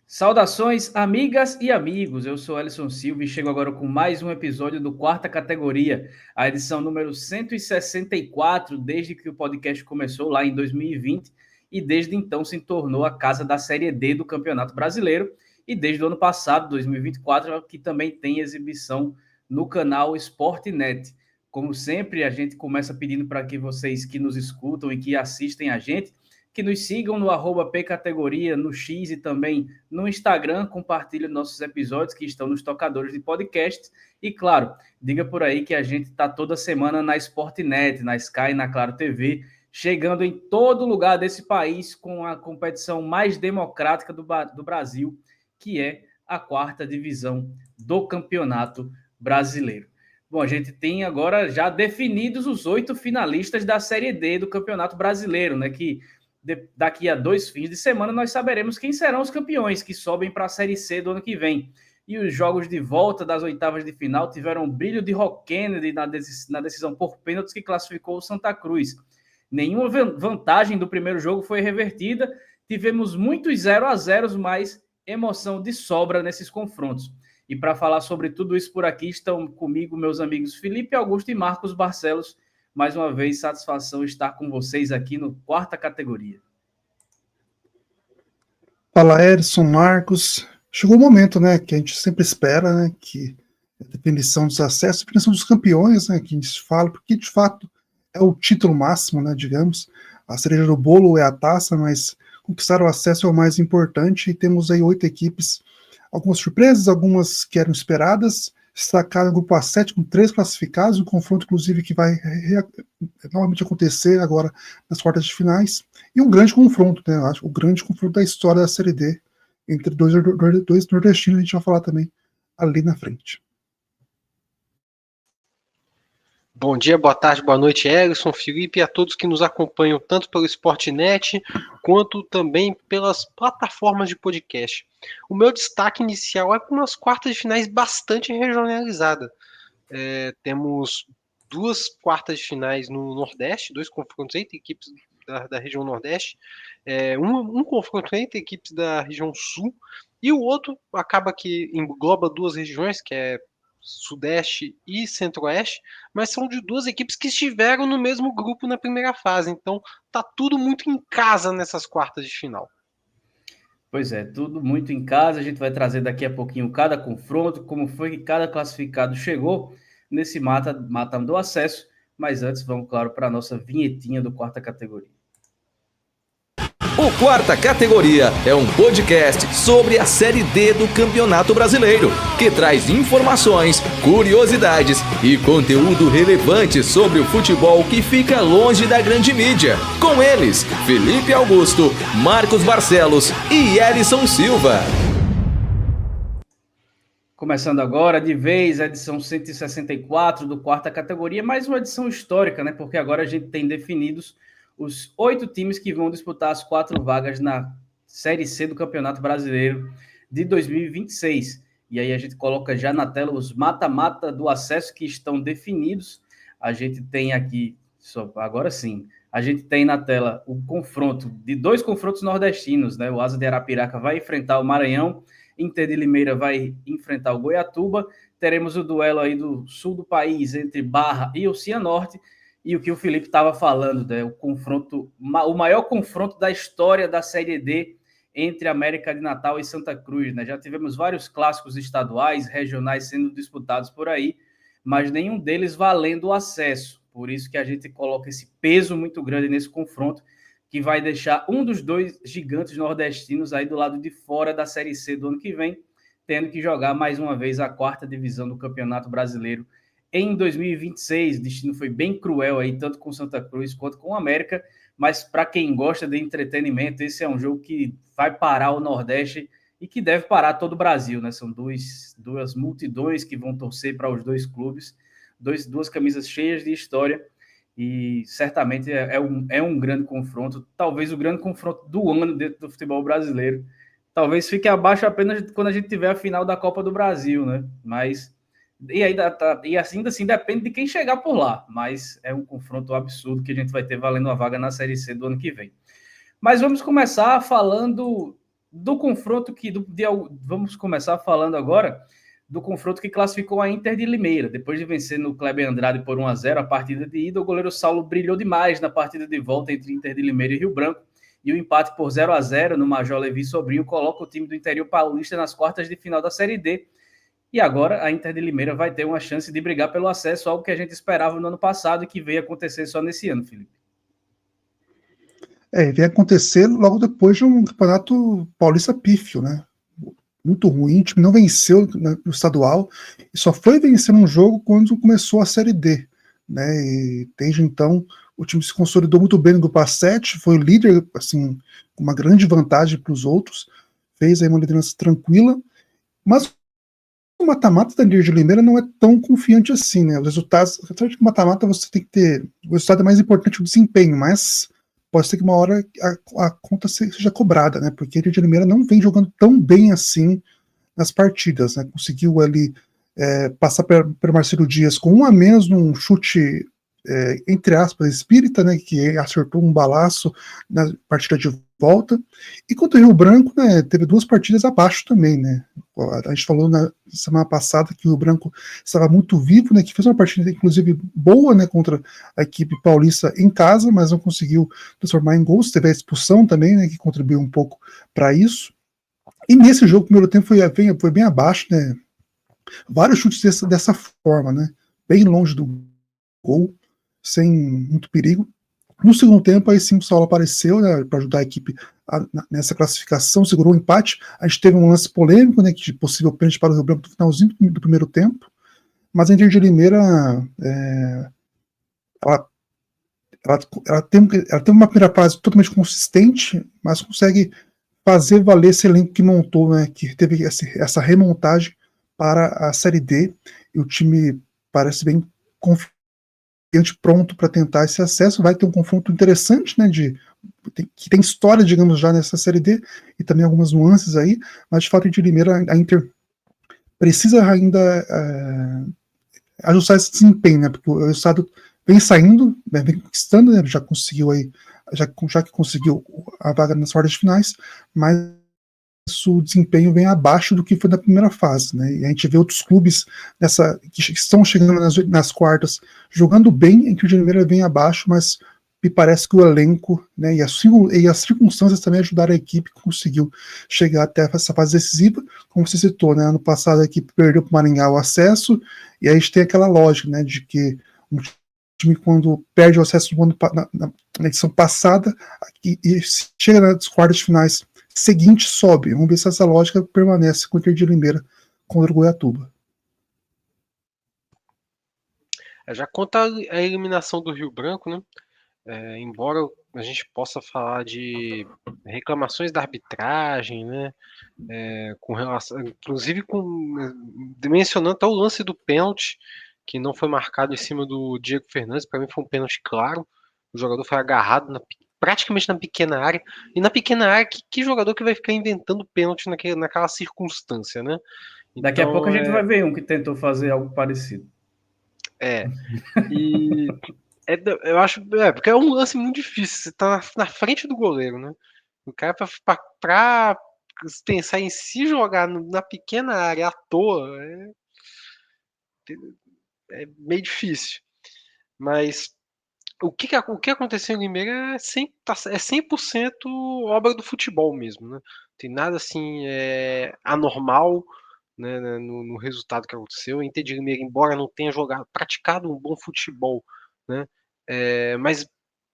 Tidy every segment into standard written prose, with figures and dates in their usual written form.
Saudações, amigas e amigos. Eu sou Alisson Silva e chego agora com mais um episódio do Quarta Categoria, a edição número 164, desde que o podcast começou lá em 2020 e desde então se tornou a casa da Série D do Campeonato Brasileiro e desde o ano passado, 2024, que também tem exibição no canal Sportnet. Como sempre, a gente começa pedindo para que vocês que nos escutam e que assistem a gente que nos sigam no @pcategoria, no X e também no Instagram, compartilhe nossos episódios que estão nos tocadores de podcast e, claro, diga por aí que a gente está toda semana na Sportnet, na Sky, na Claro TV, chegando em todo lugar desse país com a competição mais democrática do Brasil, que é a quarta divisão do Campeonato Brasileiro. Bom, a gente tem agora já definidos os 8 finalistas da Série D do Campeonato Brasileiro, né, que daqui a 2 fins de semana nós saberemos quem serão os campeões que sobem para a Série C do ano que vem. E os jogos de volta das oitavas de final tiveram um brilho de Rock Kennedy na decisão por pênaltis que classificou o Santa Cruz. Nenhuma vantagem do primeiro jogo foi revertida. Tivemos muitos 0-0, mas emoção de sobra nesses confrontos. E para falar sobre tudo isso por aqui estão comigo meus amigos Felipe Augusto e Marcos Barcelos. Mais uma vez, satisfação estar com vocês aqui no Quarta Categoria. Fala, Edson, Marcos. Chegou o momento, né, que a gente sempre espera, né, que a definição dos acessos, a definição dos campeões, né, que a gente fala, porque de fato é o título máximo, né, digamos. A cereja do bolo é a taça, mas conquistar o acesso é o mais importante e temos aí 8 equipes, algumas surpresas, algumas que eram esperadas, destacado no grupo A7 com 3 classificados, um confronto inclusive que vai novamente acontecer agora nas quartas de finais, e um grande confronto, né? Acho o grande confronto da história da Série D entre dois nordestinos, a gente vai falar também ali na frente. Bom dia, boa tarde, boa noite, Ellison, Felipe e a todos que nos acompanham tanto pelo Sportnet quanto também pelas plataformas de podcast. O meu destaque inicial é para umas quartas de finais bastante regionalizadas. Temos 2 quartas de finais no Nordeste, 2 confrontos entre equipes da região Nordeste, um confronto entre equipes da região Sul, e o outro acaba que engloba 2 regiões, que é Sudeste e Centro-Oeste, mas são de 2 equipes que estiveram no mesmo grupo na primeira fase, então tá tudo muito em casa nessas quartas de final. Pois é, tudo muito em casa, a gente vai trazer daqui a pouquinho cada confronto, como foi que cada classificado chegou nesse mata do acesso, mas antes vamos, claro, para a nossa vinhetinha do Quarta Categoria. O Quarta Categoria é um podcast sobre a Série D do Campeonato Brasileiro, que traz informações, curiosidades e conteúdo relevante sobre o futebol que fica longe da grande mídia. Com eles, Felipe Augusto, Marcos Barcelos e Ellison Silva. Começando agora, de vez, a edição 164 do Quarta Categoria, mais uma edição histórica, né? Porque agora a gente tem definidos os 8 times que vão disputar as 4 vagas na Série C do Campeonato Brasileiro de 2026. E aí a gente coloca já na tela os mata-mata do acesso que estão definidos. A gente tem aqui, agora sim, a gente tem na tela o confronto de 2 confrontos nordestinos, né? O Asa de Arapiraca vai enfrentar o Maranhão, Inter de Limeira vai enfrentar o Goiatuba. Teremos o duelo aí do sul do país entre Barra e o Cianorte. E o que o Felipe estava falando, né? O maior confronto da história da Série D entre América de Natal e Santa Cruz, né? Já tivemos vários clássicos estaduais, regionais sendo disputados por aí, mas nenhum deles valendo o acesso. Por isso que a gente coloca esse peso muito grande nesse confronto, que vai deixar um dos 2 gigantes nordestinos aí do lado de fora da Série C do ano que vem, tendo que jogar mais uma vez a 4ª divisão do Campeonato Brasileiro em 2026. O destino foi bem cruel aí, tanto com Santa Cruz quanto com o América, mas para quem gosta de entretenimento, esse é um jogo que vai parar o Nordeste e que deve parar todo o Brasil, né? São duas multidões que vão torcer para os 2 clubes, 2 camisas cheias de história, e certamente é um grande confronto, talvez o grande confronto do ano dentro do futebol brasileiro. Talvez fique abaixo apenas quando a gente tiver a final da Copa do Brasil, né? Mas e assim depende de quem chegar por lá, mas é um confronto absurdo que a gente vai ter valendo a vaga na Série C do ano que vem. Mas vamos começar falando do confronto vamos começar falando agora do confronto que classificou a Inter de Limeira. Depois de vencer no Kleber Andrade por 1-0 a partida de ida, o goleiro Saulo brilhou demais na partida de volta entre Inter de Limeira e Rio Branco, e o empate por 0-0 no Major Levi Sobrinho coloca o time do interior paulista nas quartas de final da Série D. E agora a Inter de Limeira vai ter uma chance de brigar pelo acesso, algo que a gente esperava no ano passado e que veio acontecer só nesse ano, Felipe. Vem acontecer logo depois de um campeonato paulista pífio, né? Muito ruim, o time não venceu no estadual e só foi vencer um jogo quando começou a Série D, né? E desde então o time se consolidou muito bem no grupo A7, foi o líder, assim, com uma grande vantagem para os outros, fez aí uma liderança tranquila, mas o mata-mata da Inter de Limeira não é tão confiante assim, né? Os resultados, apesar de que o mata-mata você tem que ter, o resultado é mais importante que o desempenho, mas pode ser que uma hora a conta seja cobrada, né? Porque a Inter de Limeira não vem jogando tão bem assim nas partidas, né? Conseguiu ali passar pelo Marcelo Dias com 1 a menos num chute, entre aspas, espírita, né? Que acertou um balaço na partida de volta. E quanto ao Rio Branco, né? Teve 2 partidas abaixo também, né? A gente falou na semana passada que o Rio Branco estava muito vivo, né? Que fez uma partida, inclusive, boa, né? Contra a equipe paulista em casa, mas não conseguiu transformar em gols. Teve a expulsão também, né? Que contribuiu um pouco para isso. E nesse jogo, o primeiro tempo foi bem abaixo, né? Vários chutes dessa forma, né? Bem longe do gol, sem muito perigo. No segundo tempo, aí sim o Saulo apareceu, né, para ajudar a equipe nessa classificação, segurou o empate. A gente teve um lance polêmico, né, de possível pênalti para o Rio Branco no finalzinho do primeiro tempo, mas a Inter de Limeira ela, ela tem uma primeira fase totalmente consistente, mas consegue fazer valer esse elenco que montou, né, que teve essa remontagem para a Série D, e o time parece bem confiante, pronto para tentar esse acesso. Vai ter um confronto interessante, né, que tem história, digamos, já nessa Série D, e também algumas nuances aí, mas de fato, de Limeira, a Inter precisa ainda ajustar esse desempenho, né, porque o Estado vem saindo, né, vem conquistando, né, já conseguiu aí, já que conseguiu a vaga nas quartas de finais, mas o desempenho vem abaixo do que foi na primeira fase, né? E a gente vê outros clubes que estão chegando nas quartas jogando bem, em que o Limeira vem abaixo, mas me parece que o elenco, né, e as circunstâncias também ajudaram a equipe que conseguiu chegar até essa fase decisiva. Como você citou, né, ano passado a equipe perdeu para o Maringá o acesso, e aí a gente tem aquela lógica, né, de que um time, quando perde o acesso na edição passada e chega nas quartas de finais seguinte, sobe. Vamos ver se essa lógica permanece com o Inter de Limeira contra o Goiatuba. Já quanto à eliminação do Rio Branco, né? Embora a gente possa falar de reclamações da arbitragem, né? Com relação, inclusive mencionando até o lance do pênalti, que não foi marcado em cima do Diego Fernandes. Para mim foi um pênalti claro. O jogador foi agarrado praticamente na pequena área. E na pequena área, que jogador que vai ficar inventando pênalti naquela circunstância, né? Daqui a Então, pouco a gente vai ver um que tentou fazer algo parecido. E eu acho, porque é um lance muito difícil. Você tá na frente do goleiro, né? O cara pra pensar em se jogar na pequena área à toa é meio difícil. Mas o que aconteceu em Limeira é 100% obra do futebol mesmo, né? Não tem nada assim anormal, né, no resultado que aconteceu. O Inter de Limeira, embora não tenha praticado um bom futebol, né, mas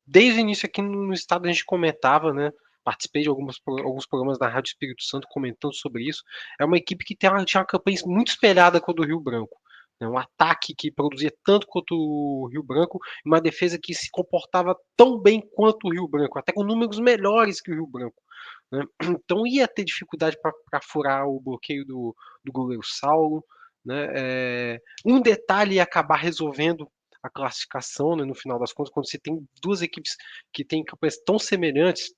desde o início aqui no estado a gente comentava, né, participei de alguns programas da Rádio Espírito Santo comentando sobre isso. É uma equipe que tinha uma campanha muito espelhada com a do Rio Branco. Um ataque que produzia tanto quanto o Rio Branco, e uma defesa que se comportava tão bem quanto o Rio Branco, até com números melhores que o Rio Branco, né? Então ia ter dificuldade para furar o bloqueio do goleiro Saulo, né? Um detalhe ia acabar resolvendo a classificação, né, no final das contas, quando você tem duas equipes que têm campanhas tão semelhantes,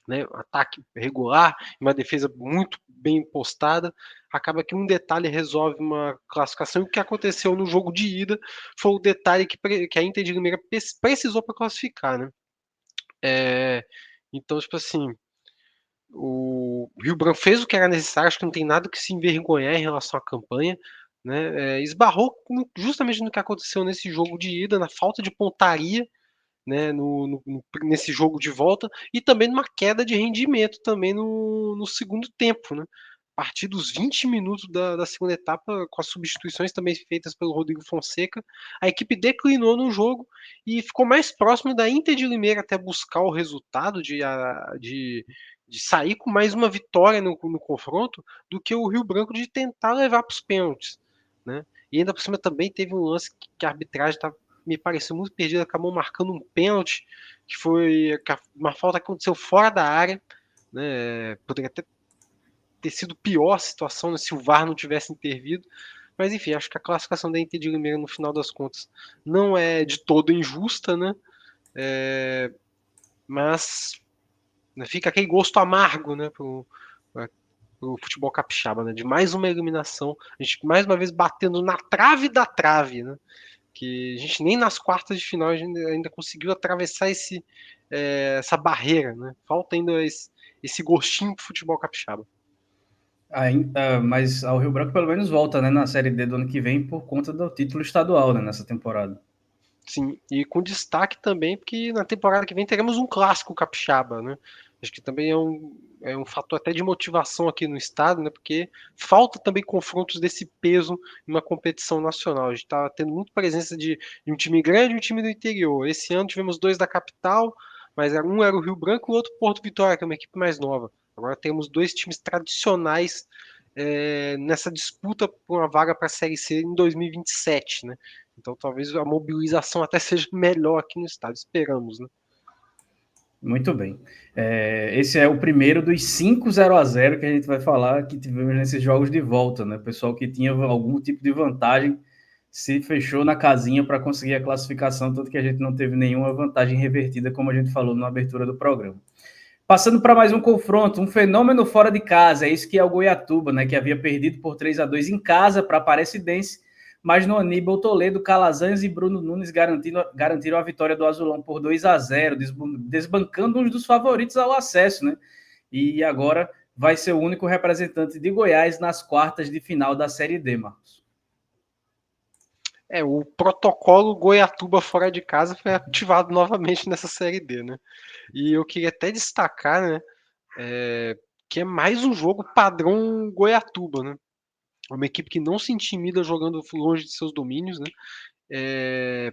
né, um ataque regular e uma defesa muito bem postada, acaba que um detalhe resolve uma classificação. E o que aconteceu no jogo de ida foi o detalhe que a Inter de Limeira precisou para classificar, né? Então, tipo assim, Rio Branco fez o que era necessário, acho que não tem nada que se envergonhar em relação à campanha, né? Esbarrou justamente no que aconteceu nesse jogo de ida, na falta de pontaria, né, nesse jogo de volta, e também numa queda de rendimento também no segundo tempo, né? A partir dos 20 minutos da segunda etapa, com as substituições também feitas pelo Rodrigo Fonseca, a equipe declinou no jogo e ficou mais próximo da Inter de Limeira até buscar o resultado de sair com mais uma vitória no confronto do que o Rio Branco de tentar levar para os pênaltis, né? E ainda por cima também teve um lance que a arbitragem me pareceu muito perdida, acabou marcando um pênalti, que foi uma falta que aconteceu fora da área, né? Poderia ter sido pior a situação, né, se o VAR não tivesse intervido. Mas enfim, acho que a classificação da Inter de Limeira, no final das contas, não é de todo injusta, né? Mas fica aquele gosto amargo, né, pro futebol capixaba, né, de mais uma eliminação, a gente mais uma vez batendo na trave da trave, né, que a gente nem nas quartas de final ainda conseguiu atravessar essa barreira, né, falta ainda esse gostinho pro futebol capixaba. Mas o Rio Branco pelo menos volta, né, na Série D do ano que vem por conta do título estadual, né, nessa temporada. Sim, e com destaque também, porque na temporada que vem teremos um clássico capixaba, né? Acho que também é um fator até de motivação aqui no estado, né? Porque falta também confrontos desse peso em uma competição nacional. A gente está tendo muito presença de um time grande e um time do interior. Esse ano tivemos 2 da capital, mas um era o Rio Branco e o outro Porto Vitória, que é uma equipe mais nova. Agora temos 2 times tradicionais nessa disputa por uma vaga para a Série C em 2027, né? Então talvez a mobilização até seja melhor aqui no estado, esperamos, né? Muito bem. Esse é o primeiro dos 5 0-0 que a gente vai falar que tivemos nesses jogos de volta, né? O pessoal que tinha algum tipo de vantagem se fechou na casinha para conseguir a classificação, tanto que a gente não teve nenhuma vantagem revertida, como a gente falou na abertura do programa. Passando para mais um confronto, um fenômeno fora de casa, é isso que é o Goiatuba, né? Que havia perdido por 3-2 em casa para a Aparecidense, mas no Aníbal Toledo, Calazans e Bruno Nunes garantiram a vitória do Azulão por 2-0, desbancando um dos favoritos ao acesso, né? E agora vai ser o único representante de Goiás nas quartas de final da Série D, Marcos. O protocolo Goiatuba fora de casa foi ativado novamente nessa Série D, né? E eu queria até destacar, né, que é mais um jogo padrão Goiatuba, né? Uma equipe que não se intimida jogando longe de seus domínios, né?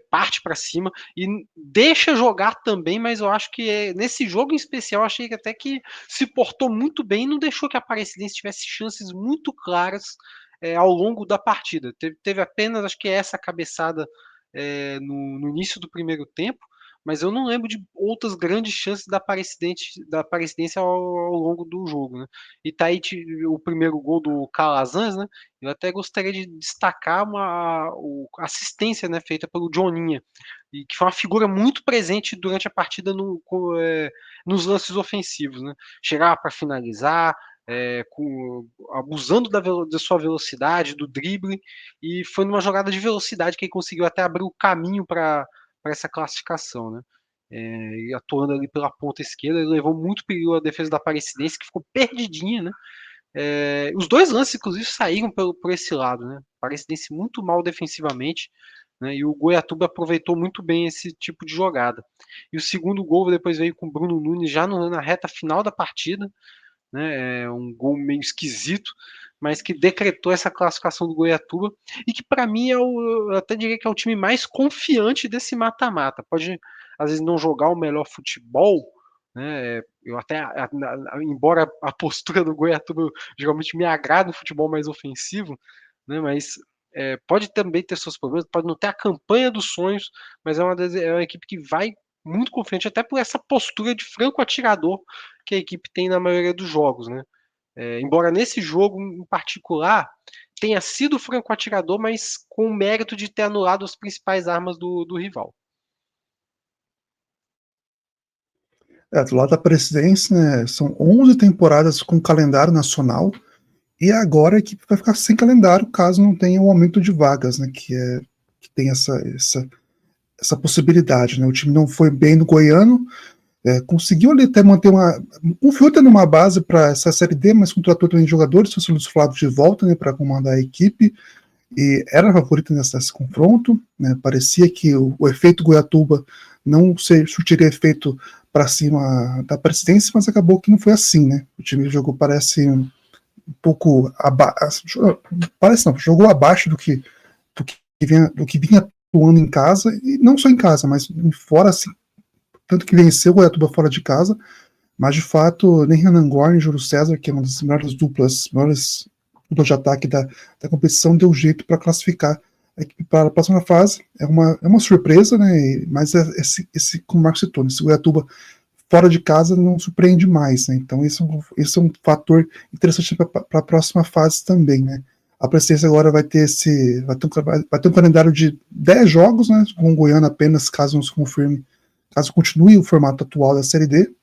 Parte para cima e deixa jogar também, mas eu acho que nesse jogo em especial, achei que até que se portou muito bem e não deixou que a Aparecidense tivesse chances muito claras ao longo da partida. Teve apenas, acho que essa cabeçada no início do primeiro tempo, mas eu não lembro de outras grandes chances da Aparecidense ao longo do jogo, né? E tá aí o primeiro gol do Calazans, né? Eu até gostaria de destacar a assistência, né, feita pelo Johninha, e que foi uma figura muito presente durante a partida nos lances ofensivos, né? Chegava para finalizar, abusando da sua velocidade, do drible, e foi numa jogada de velocidade que ele conseguiu até abrir o caminho para essa classificação, né? E atuando ali pela ponta esquerda, ele levou muito perigo à defesa da Aparecidense, que ficou perdidinha, né? Os 2 lances, inclusive, saíram por esse lado, né? Aparecidense muito mal defensivamente, né? E o Goiatuba aproveitou muito bem esse tipo de jogada. E o segundo gol depois veio com o Bruno Nunes já na reta final da partida, né? Um gol meio esquisito, mas que decretou essa classificação do Goiatuba e que para mim eu até diria que é o time mais confiante desse mata-mata. Pode às vezes não jogar o melhor futebol, né? Eu até, embora a postura do Goiatuba geralmente me agrada no futebol mais ofensivo, né? Mas pode também ter seus problemas, pode não ter a campanha dos sonhos, mas é uma equipe que vai muito confiante, até por essa postura de franco atirador que a equipe tem na maioria dos jogos, né? Embora nesse jogo em particular tenha sido franco atirador, mas com o mérito de ter anulado as principais armas do rival. Do lado da Aparecidense, né, são 11 temporadas com calendário nacional, e agora a equipe vai ficar sem calendário caso não tenha um aumento de vagas, né, que tem essa possibilidade, né? O time não foi bem no Goiano, conseguiu ali até manter confiou até numa base para essa Série D, mas contratou também jogadores, trouxe o Luiz Flávio de volta, né, para comandar a equipe, e era favorito nesse confronto, né, parecia que o efeito Goiatuba não surtiria efeito para cima da presidência, mas acabou que não foi assim, né, o time jogou, parece um pouco jogou abaixo do que vinha atuando em casa, e não só em casa, mas fora, assim, tanto que venceu o Goiatuba fora de casa, mas de fato nem Renan Gorn e Júlio César, que é uma das melhores duplas de ataque da competição, deu jeito para classificar a equipe para a próxima fase. É uma surpresa, né? Mas como o Marcos citou, esse Goiatuba fora de casa não surpreende mais, né? Então esse é um fator interessante para a próxima fase também, né? A presidência agora vai ter um calendário de 10 jogos, né? Com o Goiano apenas, caso não se confirme, caso continue o formato atual da Série D,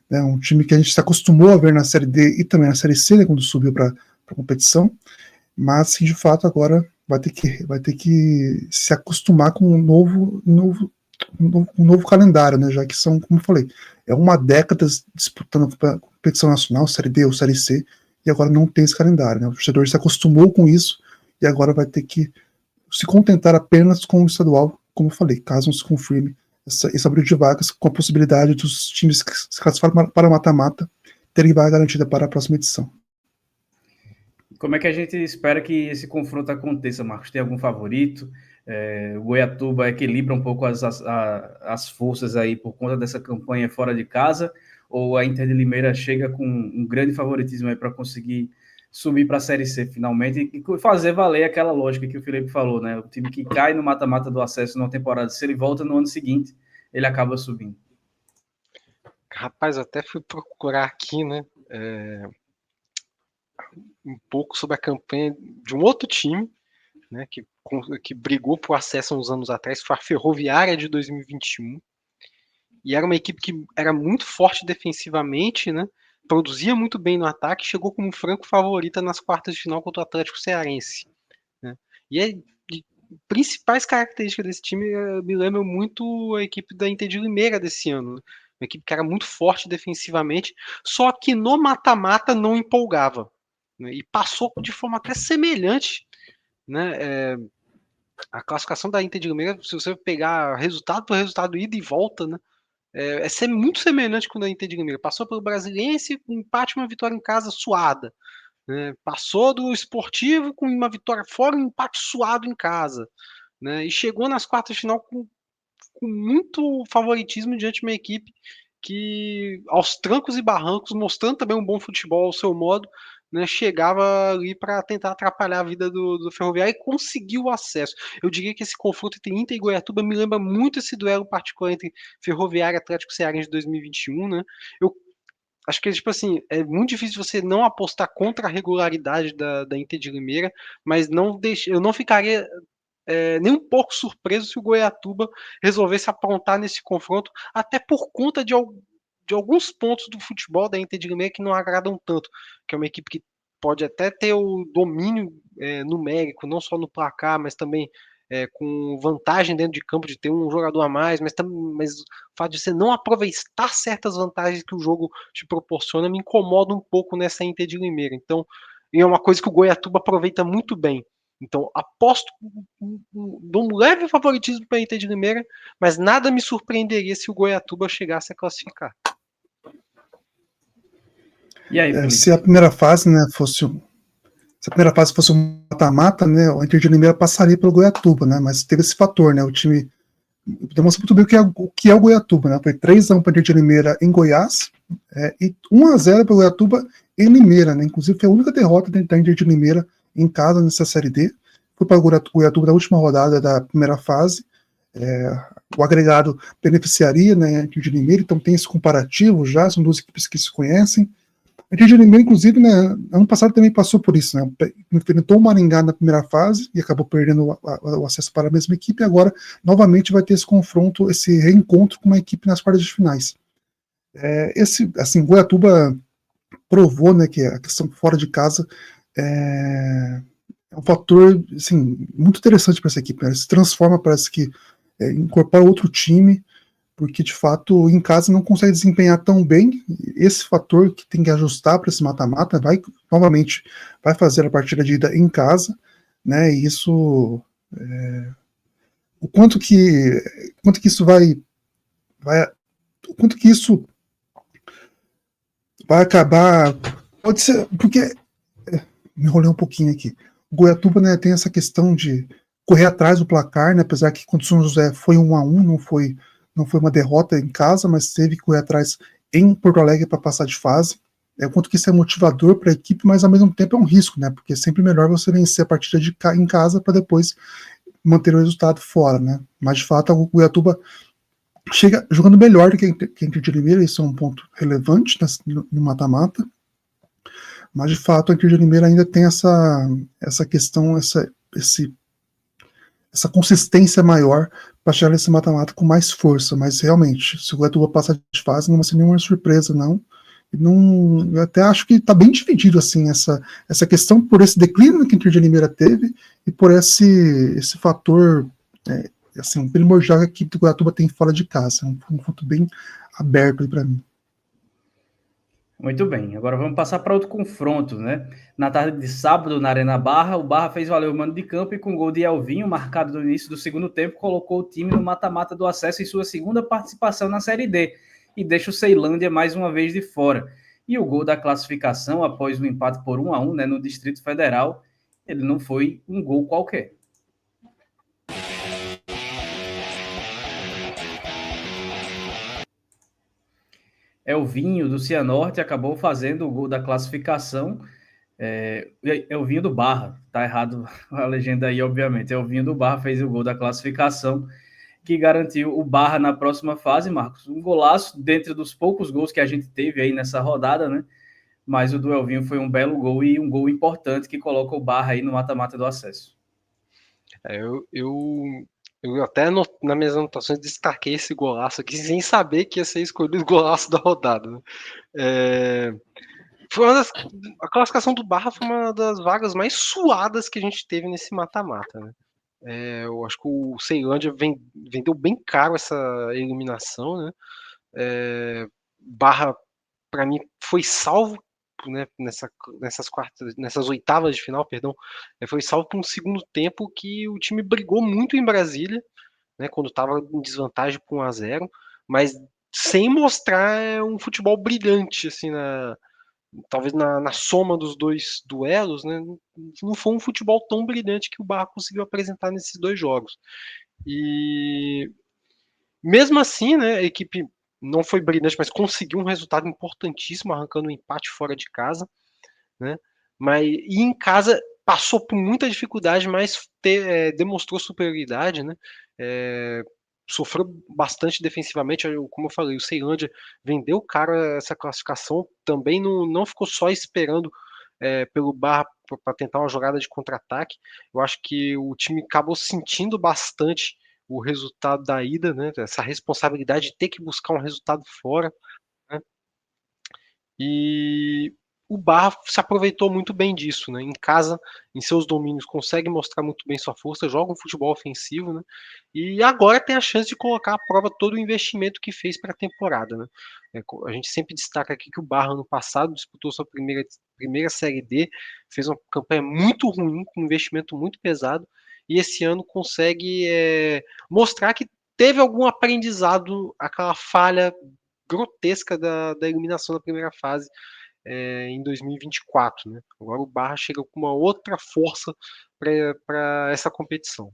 né, um time que a gente se acostumou a ver na Série D e também na Série C, né, quando subiu para a competição, mas que de fato agora vai ter que se acostumar com um novo calendário, né, já que são, como eu falei, é uma década disputando a competição nacional, Série D ou Série C, e agora não tem esse calendário, né, o torcedor se acostumou com isso e agora vai ter que se contentar apenas com o estadual, como eu falei, caso não se confirme esse abril de vagas, com a possibilidade dos times que se classificaram para o mata-mata terem vaga garantida para a próxima edição. Como é que a gente espera que esse confronto aconteça, Marcos? Tem algum favorito? O Goiatuba equilibra um pouco as forças aí por conta dessa campanha fora de casa? Ou a Inter de Limeira chega com um grande favoritismo aí para conseguir subir para a Série C finalmente e fazer valer aquela lógica que o Felipe falou, né? O time que cai no mata-mata do acesso numa temporada, se ele volta no ano seguinte, ele acaba subindo. Rapaz, até fui procurar aqui, né, um pouco sobre a campanha de um outro time, né, que brigou por acesso há uns anos atrás, foi a Ferroviária de 2021, e era uma equipe que era muito forte defensivamente, né, produzia muito bem no ataque, chegou como franco favorita nas quartas de final contra o Atlético Cearense, né, e principais características desse time me lembram muito a equipe da Inter de Limeira desse ano, né, uma equipe que era muito forte defensivamente, só que no mata-mata não empolgava, né, e passou de forma até semelhante, né, a classificação da Inter de Limeira, se você pegar resultado por resultado, ida e volta, né, é muito semelhante com a Inter de Limeira. Passou pelo Brasiliense, um empate e uma vitória em casa suada, né, passou do Esportivo com uma vitória fora e um empate suado em casa, né, e chegou nas quartas de final com muito favoritismo diante de uma equipe que, aos trancos e barrancos, mostrando também um bom futebol ao seu modo, né, chegava ali para tentar atrapalhar a vida do Ferroviário e conseguiu o acesso. Eu diria que esse confronto entre Inter e Goiatuba me lembra muito esse duelo particular entre Ferroviária e Atlético Cearense de 2021, né? Eu acho que, tipo assim, é muito difícil você não apostar contra a regularidade da Inter de Limeira, mas eu não ficaria nem um pouco surpreso se o Goiatuba resolvesse aprontar nesse confronto, até por conta de alguns pontos do futebol da Inter de Limeira que não agradam tanto, que é uma equipe que pode até ter o domínio numérico, não só no placar, mas também com vantagem dentro de campo de ter um jogador a mais, mas o fato de você não aproveitar certas vantagens que o jogo te proporciona me incomoda um pouco nessa Inter de Limeira. Então, é uma coisa que o Goiatuba aproveita muito bem. Então, aposto dou um leve favoritismo para a Inter de Limeira, mas nada me surpreenderia se o Goiatuba chegasse a classificar. E aí, se a primeira fase, né, fosse um mata-mata, né, o Inter de Limeira passaria pelo Goiatuba, né, mas teve esse fator, né, o time demonstra muito bem o que é o Goiatuba, né, foi 3-1 para o Inter de Limeira em Goiás, e 1-0 para o Goiatuba em Limeira, né, inclusive foi a única derrota da Inter de Limeira em casa nessa Série D, foi para o Goiatuba na última rodada da primeira fase, o agregado beneficiaria, né, a Inter de Limeira, então tem esse comparativo já, são duas equipes que se conhecem. A Inter de Limeira, inclusive, né, ano passado também passou por isso, né, enfrentou o Maringá na primeira fase e acabou perdendo o acesso para a mesma equipe, e agora novamente vai ter esse confronto, esse reencontro com uma equipe nas quartas de finais. Goiatuba provou, né, que a questão fora de casa é um fator, assim, muito interessante para essa equipe, né, ele se transforma, parece que incorpora outro time, porque de fato em casa não consegue desempenhar tão bem. Esse fator que tem que ajustar para esse mata-mata novamente vai fazer a partida de ida em casa, né? E isso, o quanto que isso o quanto que isso vai acabar, pode ser, porque me enrolei um pouquinho aqui. O Goiatuba, né, tem essa questão de correr atrás do placar, né, apesar que contra o São José foi 1-1, não foi uma derrota em casa, mas teve que correr atrás em Porto Alegre para passar de fase. Quanto que isso é motivador para a equipe, mas ao mesmo tempo é um risco, né, porque é sempre melhor você vencer a partida em casa para depois manter o resultado fora, né. Mas de fato o Goiatuba chega jogando melhor do que a Inter de Limeira, isso é um ponto relevante no mata-mata. Mas de fato a Inter de Limeira ainda tem essa questão, essa consistência maior para chegar nesse mata-mata com mais força. Mas realmente, se o Goiatuba passar de fase, não vai ser nenhuma surpresa, não. Eu até acho que está bem dividido assim, essa questão por esse declínio que a Inter de Limeira teve e por esse fator assim, primordial que a equipe do Goiatuba tem fora de casa. Um ponto bem aberto aí para mim. Muito bem, agora vamos passar para outro confronto, né? Na tarde de sábado, na Arena Barra, o Barra fez valer o mando de campo e com gol de Elvinho, marcado no início do segundo tempo, colocou o time no mata-mata do acesso em sua segunda participação na Série D e deixa o Ceilândia mais uma vez de fora. E o gol da classificação, após o empate por 1-1, né, no Distrito Federal, ele não foi um gol qualquer. Elvinho, do Cianorte, acabou fazendo o gol da classificação. Elvinho do Barra, tá errado a legenda aí, obviamente. Elvinho do Barra fez o gol da classificação, que garantiu o Barra na próxima fase, Marcos. Um golaço dentro dos poucos gols que a gente teve aí nessa rodada, né? Mas o do Elvinho foi um belo gol e um gol importante que coloca o Barra aí no mata-mata do acesso. Eu até nas minhas anotações destaquei esse golaço aqui sem saber que ia ser escolhido o golaço da rodada, né? A classificação do Barra foi uma das vagas mais suadas que a gente teve nesse mata-mata, né? Eu acho que o Ceilândia vendeu bem caro essa eliminação, né? Barra, para mim, foi salvo, né, nessas oitavas de final, perdão, foi salvo por um segundo tempo que o time brigou muito em Brasília, né, quando estava em desvantagem por 1-0, mas sem mostrar um futebol brilhante, assim, talvez na soma dos dois duelos, né, não foi um futebol tão brilhante que o Barra conseguiu apresentar nesses dois jogos. E mesmo assim, né, a equipe não foi brilhante, mas conseguiu um resultado importantíssimo, arrancando um empate fora de casa, né? E em casa passou por muita dificuldade, mas demonstrou superioridade, né? Sofreu bastante defensivamente, como eu falei, o Ceilândia vendeu caro essa classificação, também não ficou só esperando pelo Barra para tentar uma jogada de contra-ataque. Eu acho que o time acabou sentindo bastante o resultado da ida, né? Essa responsabilidade de ter que buscar um resultado fora, né? E o Barra se aproveitou muito bem disso, né? Em casa, em seus domínios, consegue mostrar muito bem sua força, joga um futebol ofensivo, né? E agora tem a chance de colocar à prova todo o investimento que fez para a temporada, né? A gente sempre destaca aqui que o Barra, no passado, disputou sua primeira Série D, fez uma campanha muito ruim, com um investimento muito pesado, e esse ano consegue mostrar que teve algum aprendizado, aquela falha grotesca da eliminação da primeira fase em 2024, né? Agora o Barra chega com uma outra força para essa competição.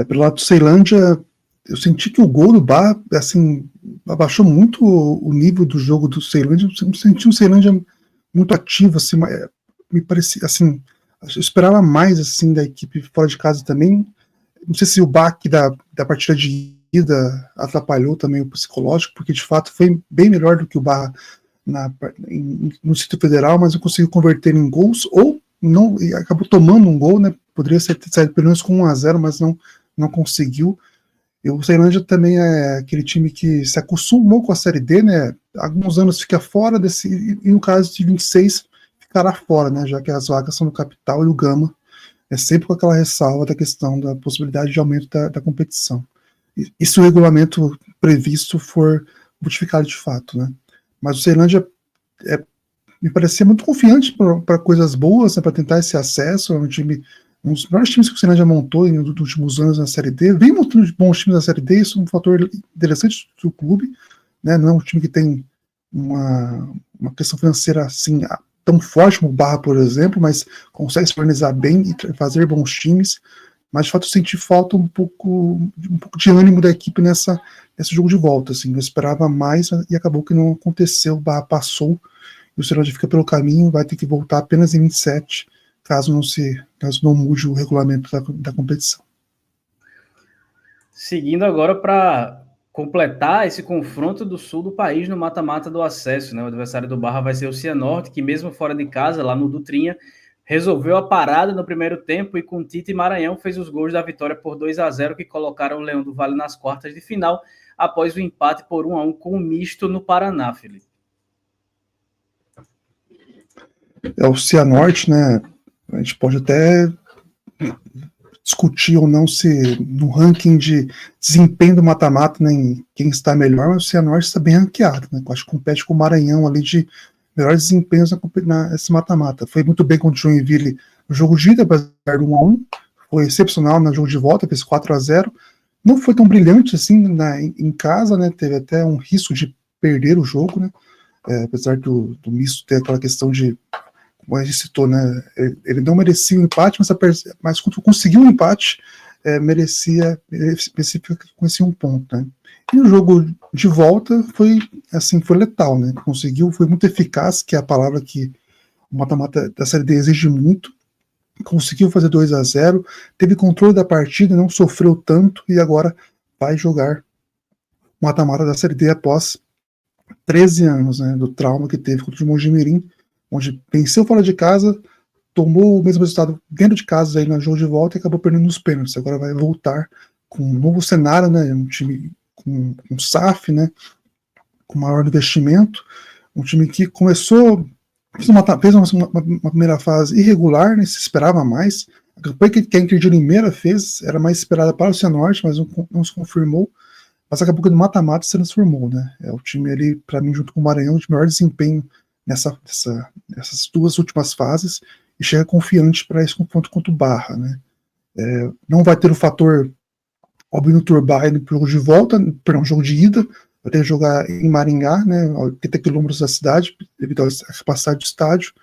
Pelo lado do Ceilândia, eu senti que o gol do Barra, assim, abaixou muito o nível do jogo do Ceilândia. Eu senti um Ceilândia muito ativo, assim, me parecia, assim, eu esperava mais, assim, da equipe fora de casa também. Não sei se o baque da partida de ida atrapalhou também o psicológico, porque de fato foi bem melhor do que o Barra no Distrito Federal, mas não conseguiu converter em gols, ou não, e acabou tomando um gol, né? Poderia ter saído pelo menos com 1-0, mas não conseguiu. E o Ceilândia também é aquele time que se acostumou com a Série D, né? Alguns anos fica fora e no caso de 26 ficará fora, né? Já que as vagas são no Capital e o Gama é sempre com aquela ressalva da questão da possibilidade de aumento da competição. E se o regulamento previsto for modificado de fato, né? Mas o Ceilândia me parecia muito confiante para coisas boas, né, para tentar esse acesso. É um dos melhores times que o Ceilândia montou nos últimos anos na Série D. Vem montando bons times na Série D, isso é um fator interessante do clube, né? Não é um time que tem uma questão financeira assim tão forte como o Barra, por exemplo, mas consegue se organizar bem e fazer bons times. Mas de fato eu senti falta um pouco de ânimo da equipe nesse jogo de volta. Assim, eu esperava mais e acabou que não aconteceu. O Barra passou e o Ceilândia fica pelo caminho, vai ter que voltar apenas em 27, caso não mude o regulamento da competição. Seguindo agora para completar esse confronto do sul do país no mata-mata do acesso, né? O adversário do Barra vai ser o Cianorte, que mesmo fora de casa, lá no Dutrinha, resolveu a parada no primeiro tempo e com Tite e Maranhão fez os gols da vitória por 2-0 que colocaram o Leão do Vale nas quartas de final após o empate por 1-1 com o misto no Paraná, Felipe. O Cianorte, né? A gente pode até discutir ou não se no ranking de desempenho do mata-mata, né, em quem está melhor, mas o Cianorte está bem ranqueado, né? Acho que compete com o Maranhão ali de melhores desempenhos nesse mata-mata. Foi muito bem contra o Joinville no jogo de ida, apesar do 1-1, foi excepcional no jogo de volta, fez 4-0. Não foi tão brilhante assim em casa, né? Teve até um risco de perder o jogo, né? Apesar do misto ter aquela questão de, como a gente citou, né? Ele não merecia o empate, mas quando conseguiu o empate, merecia conhecer um ponto, né? E o jogo de volta foi letal, né? Foi muito eficaz, que é a palavra que o mata-mata da Série D exige muito. Conseguiu fazer 2-0, teve controle da partida, não sofreu tanto e agora vai jogar o mata-mata da Série D após 13 anos, né, do trauma que teve contra o Mojimirim, onde venceu fora de casa, tomou o mesmo resultado dentro de casa aí no jogo de volta e acabou perdendo nos pênaltis. Agora vai voltar com um novo cenário, né, um time com SAF, né, com maior investimento, um time que começou, fez uma primeira fase irregular, né, se esperava mais. A campanha que a Inter de Limeira fez era mais esperada para o Cianorte, mas não se confirmou. Mas acabou que no mata-mata se transformou, né? É o time ali, para mim, junto com o Maranhão, de melhor desempenho nessas duas últimas fases e chega confiante para esse confronto contra o Barra, né? Não vai ter o fator Albino Turbay no jogo de volta, perdão, jogo de ida, vai ter que jogar em Maringá, né? 80 quilômetros da cidade, devido à capacidade do estádio,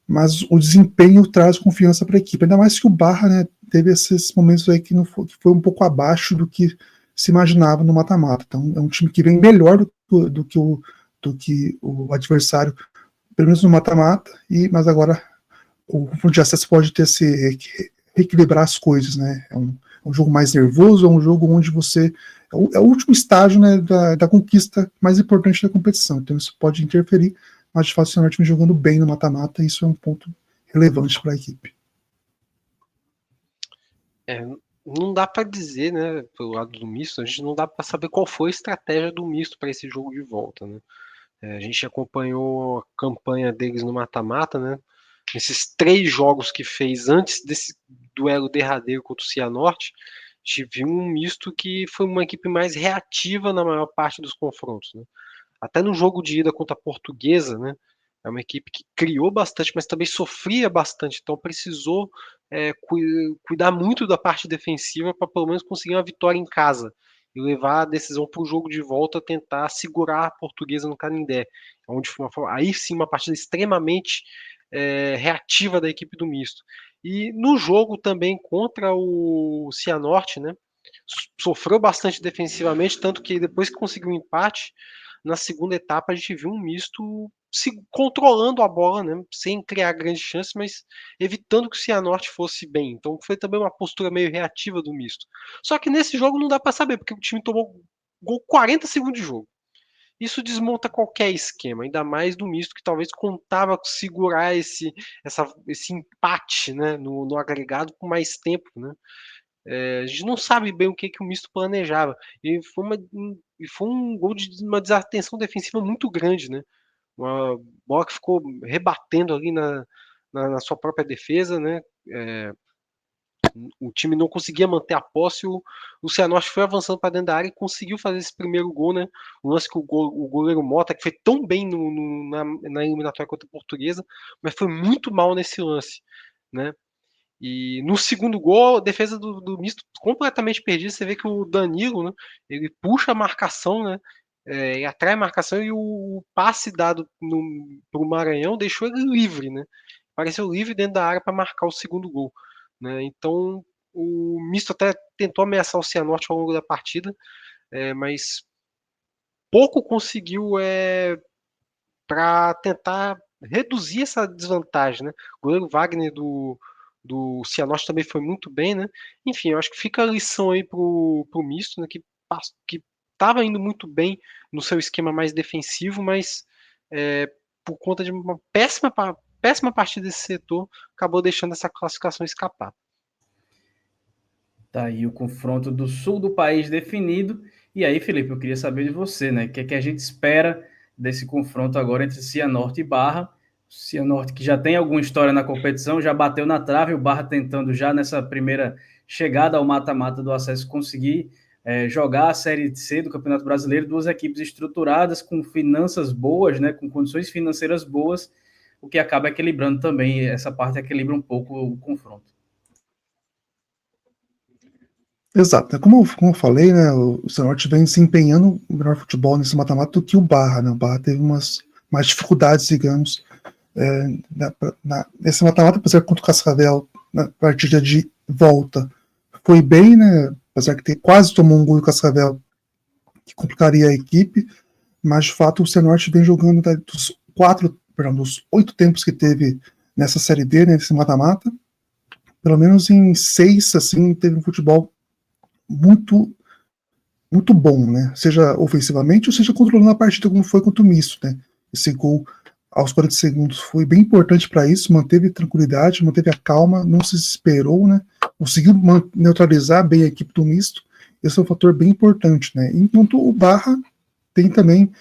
mas o desempenho traz confiança para a equipe, ainda mais que o Barra, né, teve esses momentos aí que foi um pouco abaixo do que se imaginava no mata-mata. Então é um time que vem melhor do que o adversário, pelo menos no mata-mata, mas agora o confronto de acesso pode ter reequilibrar as coisas, né? É um jogo mais nervoso, é um jogo onde você é o último estágio, né, da conquista mais importante da competição. Então isso pode interferir, mas de fato o Cianorte vem jogando bem no mata-mata e isso é um ponto relevante para a equipe. Não dá para dizer, né, pelo lado do misto, a gente não dá para saber qual foi a estratégia do misto para esse jogo de volta, né? A gente acompanhou a campanha deles no mata-mata, né? Nesses 3 jogos que fez antes desse duelo derradeiro contra o Cianorte, a gente viu um misto que foi uma equipe mais reativa na maior parte dos confrontos, né? Até no jogo de ida contra a Portuguesa, né? É uma equipe que criou bastante, mas também sofria bastante, então precisou cuidar muito da parte defensiva para pelo menos conseguir uma vitória em casa e levar a decisão para o jogo de volta, tentar segurar a Portuguesa no Canindé, onde foi aí sim uma partida extremamente reativa da equipe do misto. E no jogo também contra o Cianorte, né, sofreu bastante defensivamente, tanto que depois que conseguiu um empate, na segunda etapa a gente viu um misto se controlando a bola, né, sem criar grandes chances, mas evitando que o Cianorte fosse bem. Então foi também uma postura meio reativa do misto. Só que nesse jogo não dá para saber, porque o time tomou gol 40 segundos de jogo. Isso desmonta qualquer esquema, ainda mais do misto que talvez contava com segurar esse empate, né, no agregado por mais tempo, né? A gente não sabe bem o que o misto planejava. E foi um gol de uma desatenção defensiva muito grande, né? Uma bola que ficou rebatendo ali na sua própria defesa, né? O time não conseguia manter a posse, o Cianorte foi avançando para dentro da área e conseguiu fazer esse primeiro gol, né? O lance que o goleiro Mota, que foi tão bem na eliminatória contra a Portuguesa, mas foi muito mal nesse lance, né? E no segundo gol, a defesa do Misto completamente perdida. Você vê que o Danilo, né, ele puxa a marcação, né, e atrai a marcação, e o passe dado para o Maranhão deixou ele livre, né? Pareceu livre dentro da área para marcar o segundo gol, né? Então o Misto até tentou ameaçar o Cianorte ao longo da partida, mas pouco conseguiu para tentar reduzir essa desvantagem, né? O goleiro Wagner do Cianorte também foi muito bem, né? Enfim, eu acho que fica a lição aí pro Misto, né? Que estava indo muito bem no seu esquema mais defensivo, mas por conta de uma péssima partida desse setor, acabou deixando essa classificação escapar. Tá aí o confronto do sul do país definido. E aí, Felipe, eu queria saber de você, né? O que é que a gente espera desse confronto agora entre Cianorte e Barra? Cianorte que já tem alguma história na competição, já bateu na trave, o Barra tentando já nessa primeira chegada ao mata-mata do acesso conseguir jogar a Série C do Campeonato Brasileiro, duas equipes estruturadas, com finanças boas, né? Com condições financeiras boas, o que acaba equilibrando também, essa parte equilibra um pouco o confronto. Exato, né? Como eu falei, né, o Cianorte vem desempenhando o melhor futebol nesse mata-mata do que o Barra, né? O Barra teve mais dificuldades, digamos, nesse mata-mata, apesar que contra o Cascavel, na partida de volta, foi bem, né? Apesar que quase tomou um gol do Cascavel que complicaria a equipe, mas de fato o Cianorte vem jogando dos 8 tempos que teve nessa Série D, né, nesse mata-mata, pelo menos em 6, assim, teve um futebol muito muito bom, né? Seja ofensivamente ou seja controlando a partida como foi contra o Misto, né? Esse gol aos 40 segundos foi bem importante para isso, manteve tranquilidade, manteve a calma, não se desesperou, né? Conseguiu neutralizar bem a equipe do Misto. Esse é um fator bem importante, né? Enquanto o Barra tem também,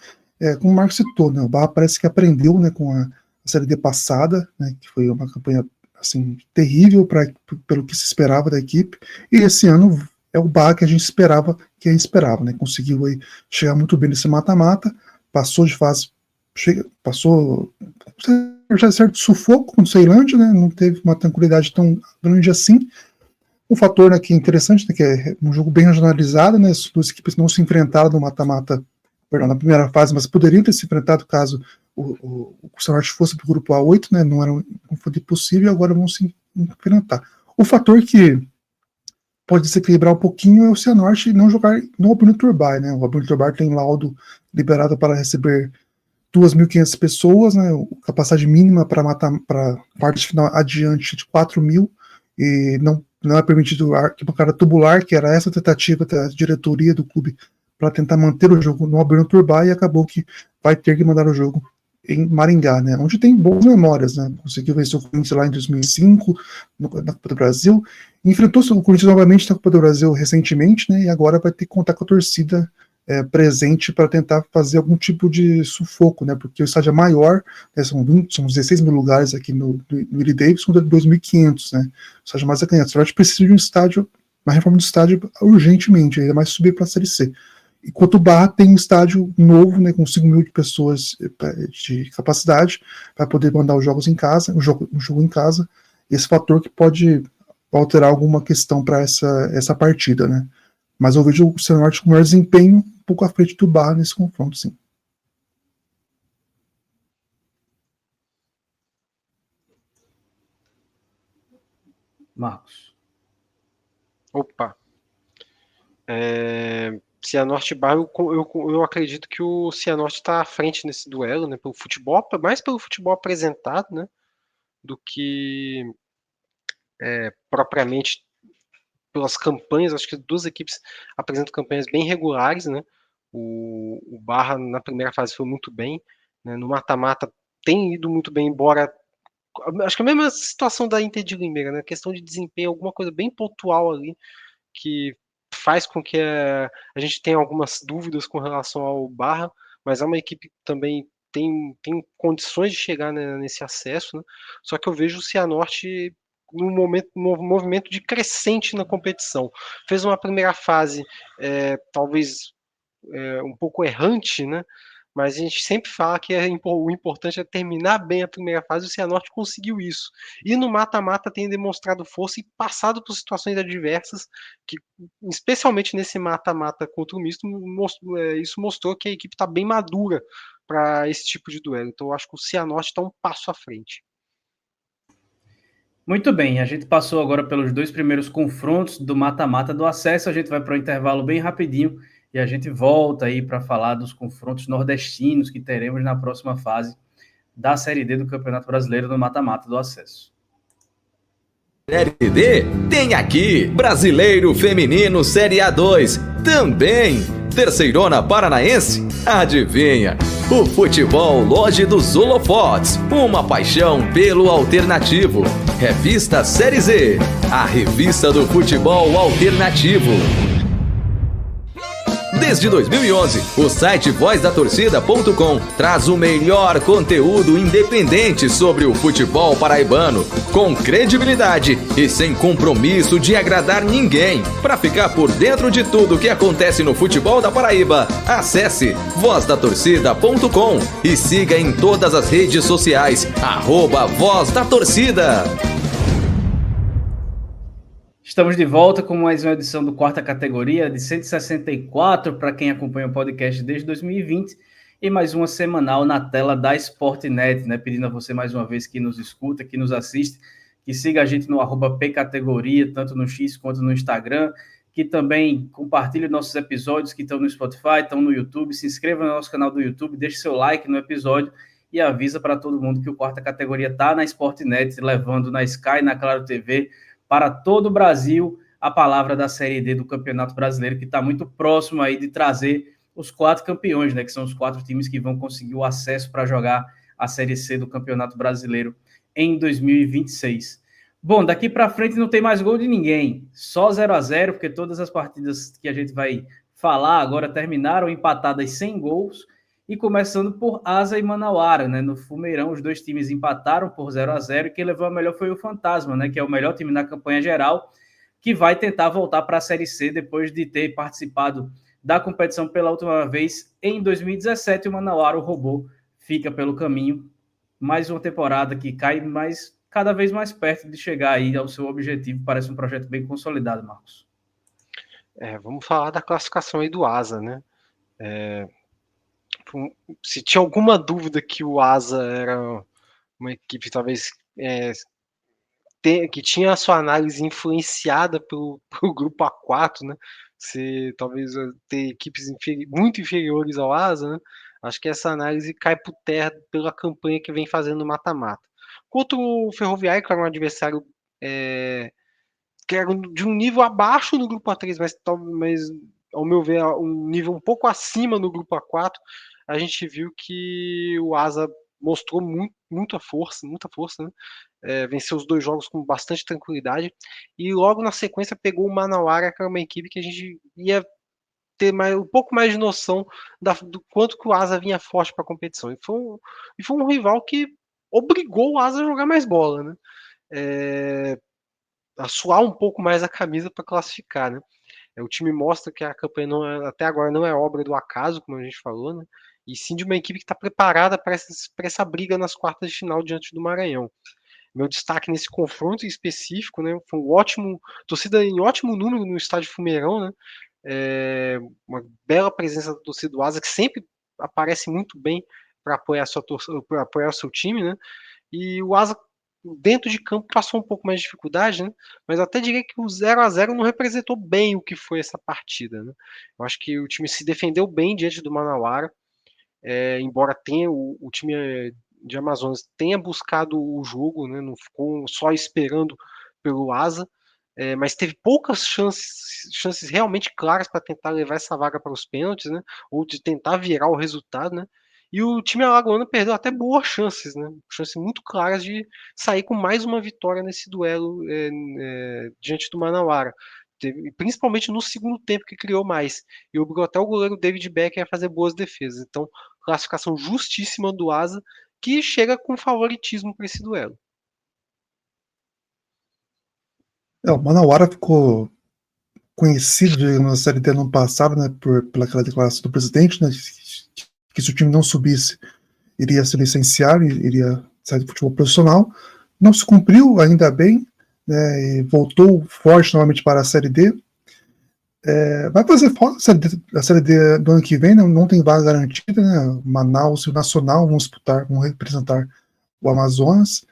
como o Marcos citou, né? O Barra parece que aprendeu, né, com a Série D passada, né? Que foi uma campanha assim terrível pelo que se esperava da equipe, e esse ano é o Barra que a gente esperava, né? Conseguiu aí chegar muito bem nesse mata-mata, passou de fase, passou já certo sufoco com o Ceilândia, né? Não teve uma tranquilidade tão grande assim. Um fator, né, que é interessante, né, que é um jogo bem regionalizado, né? As duas equipes não se enfrentaram no mata-mata, perdão, na primeira fase, mas poderiam ter se enfrentado caso o Cianorte fosse para o grupo A8, né? Não foi possível, e agora vão se enfrentar. O fator que pode desequilibrar um pouquinho é o Cianorte não jogar no Albino Turbai, né? O Albino Turbai tem laudo liberado para receber 2.500 pessoas, né? Capacidade mínima para parte final adiante de 4.000, e não é permitido arquibancada tubular, que era essa tentativa da diretoria do clube para tentar manter o jogo no Albino Turbai, e acabou que vai ter que mandar o jogo em Maringá, né, onde tem boas memórias, né, conseguiu vencer o Corinthians lá em 2005, na Copa do Brasil, enfrentou o Corinthians novamente na Copa do Brasil recentemente, né, e agora vai ter que contar com a torcida presente para tentar fazer algum tipo de sufoco, né, porque o estádio é maior, né, são 16 mil lugares aqui no Willie Davis, contra 2.500, né, o estádio mais acanhado. A gente precisa de uma reforma do estádio urgentemente, ainda mais subir para a Série C. Enquanto o Barra tem um estádio novo, né, com 5.000 pessoas de capacidade, para poder mandar os jogos em casa, o jogo em casa, esse fator que pode alterar alguma questão para essa partida, né. Mas eu vejo o Cianorte com maior desempenho, um pouco à frente do Barra nesse confronto, sim. Marcos. Opa. Cianorte e Barra, eu acredito que o Cianorte está à frente nesse duelo, né? Pelo futebol, mais pelo futebol apresentado, né? Do que propriamente pelas campanhas. Acho que as duas equipes apresentam campanhas bem regulares, né? O Barra na primeira fase foi muito bem, né? No mata-mata tem ido muito bem, embora acho que a mesma situação da Inter de Limeira, né? Questão de desempenho, alguma coisa bem pontual ali que faz com que a gente tenha algumas dúvidas com relação ao Barra, mas é uma equipe que também tem condições de chegar, né, nesse acesso, né? Só que eu vejo o Cianorte num movimento de crescente na competição. Fez uma primeira fase, talvez um pouco errante, né? Mas a gente sempre fala que o importante é terminar bem a primeira fase, e o Cianorte conseguiu isso. E no mata-mata tem demonstrado força e passado por situações adversas, que, especialmente nesse mata-mata contra o Misto, isso mostrou que a equipe está bem madura para esse tipo de duelo. Então eu acho que o Cianorte está um passo à frente. Muito bem, a gente passou agora pelos 2 primeiros confrontos do mata-mata do acesso, a gente vai para um intervalo bem rapidinho e a gente volta aí para falar dos confrontos nordestinos que teremos na próxima fase da Série D do Campeonato Brasileiro no mata-mata do acesso. Série D tem aqui Brasileiro Feminino Série A2 também. Terceirona Paranaense? Adivinha? O futebol Loja dos Holofotes, uma paixão pelo alternativo. Revista Série Z, a revista do futebol alternativo. Desde 2011, o site vozdatorcida.com traz o melhor conteúdo independente sobre o futebol paraibano, com credibilidade e sem compromisso de agradar ninguém. Para ficar por dentro de tudo que acontece no futebol da Paraíba, acesse vozdatorcida.com e siga em todas as redes sociais, @vozdatorcida. Estamos de volta com mais uma edição do Quarta Categoria, de 164, para quem acompanha o podcast desde 2020, e mais uma semanal na tela da Sportnet, né? Pedindo a você mais uma vez que nos escuta, que nos assiste, que siga a gente no @pcategoria, tanto no X quanto no Instagram, que também compartilhe nossos episódios que estão no Spotify, estão no YouTube, se inscreva no nosso canal do YouTube, deixe seu like no episódio e avisa para todo mundo que o Quarta Categoria está na Sportnet, levando na Sky, na Claro TV, para todo o Brasil, a palavra da Série D do Campeonato Brasileiro, que está muito próximo aí de trazer os 4 campeões, né, que são os 4 times que vão conseguir o acesso para jogar a Série C do Campeonato Brasileiro em 2026. Bom, daqui para frente não tem mais gol de ninguém, só 0-0, porque todas as partidas que a gente vai falar agora terminaram empatadas sem gols, e começando por Asa e Manauara, né? No Fumeirão, os 2 times empataram por 0-0 e quem levou a melhor foi o Fantasma, né? Que é o melhor time na campanha geral, que vai tentar voltar para a Série C depois de ter participado da competição pela última vez em 2017. O Manauara, o robô, fica pelo caminho. Mais uma temporada que cai, mas cada vez mais perto de chegar aí ao seu objetivo. Parece um projeto bem consolidado, Marcos. Vamos falar da classificação aí do Asa, né? Se tinha alguma dúvida que o Asa era uma equipe talvez que tinha a sua análise influenciada pelo grupo A4, né? Se talvez ter equipes muito inferiores ao Asa, né? Acho que essa análise cai por terra pela campanha que vem fazendo no mata-mata. Contra o Ferroviário, que era um adversário que era de um nível abaixo no grupo A3, mas ao meu ver, um nível um pouco acima no grupo A4, a gente viu que o Asa mostrou muita força, né? Venceu os 2 jogos com bastante tranquilidade, e logo na sequência pegou o Manauara, que era uma equipe que a gente ia ter um pouco mais de noção do quanto que o Asa vinha forte para a competição. E foi um rival que obrigou o Asa a jogar mais bola, né? A suar um pouco mais a camisa para classificar, né? O time mostra que a campanha até agora não é obra do acaso, como a gente falou, né? E sim de uma equipe que está preparada para essa briga nas quartas de final diante do Maranhão. Meu destaque nesse confronto em específico, né? Foi torcida em ótimo número no estádio Fumeirão, né? Uma bela presença da torcida do Asa, que sempre aparece muito bem para apoiar o seu time, né? E o Asa, dentro de campo, passou um pouco mais de dificuldade, né? Mas eu até diria que o 0-0 não representou bem o que foi essa partida, né? Eu acho que o time se defendeu bem diante do Manauara, embora tenha o time de Amazonas tenha buscado o jogo, né? Não ficou só esperando pelo Asa, mas teve poucas chances realmente claras para tentar levar essa vaga para os pênaltis, né? Ou de tentar virar o resultado, né? E o time alagoano perdeu até boas chances, né? Chances muito claras de sair com mais uma vitória nesse duelo diante do Manauara. Principalmente no segundo tempo, que criou mais. E obrigou até o goleiro David Becker a fazer boas defesas. Então, classificação justíssima do Asa, que chega com favoritismo para esse duelo. O Manauara ficou conhecido, digamos, na Série D no ano passado, né, pela aquela declaração do presidente, né, que se o time não subisse, iria se licenciar, iria sair do futebol profissional. Não se cumpriu, ainda bem, né, e voltou forte novamente para a Série D. Vai fazer falta a Série D do ano que vem, né, não tem vaga garantida, né, Manaus e o Nacional vão disputar, vão representar o Amazonas,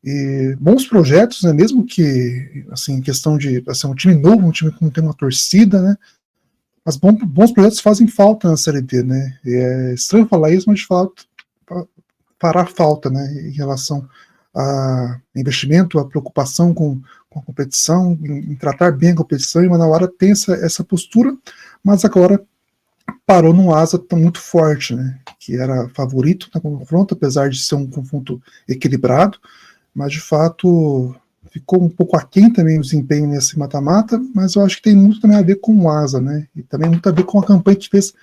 e bons projetos, né, mesmo que, assim, em questão de assim, um time novo, um time que não tem uma torcida, né, mas bons projetos fazem falta na Série D, né, e é estranho falar isso, mas de fato fará falta, né, em relação a investimento, a preocupação com a competição, em tratar bem a competição, e o Manauara tem essa postura, mas agora parou num asa muito forte, né, que era favorito no confronto, apesar de ser um confronto equilibrado, mas de fato ficou um pouco aquém também o desempenho nesse mata-mata, mas eu acho que tem muito também a ver com o asa, né, e também muito a ver com a campanha que fez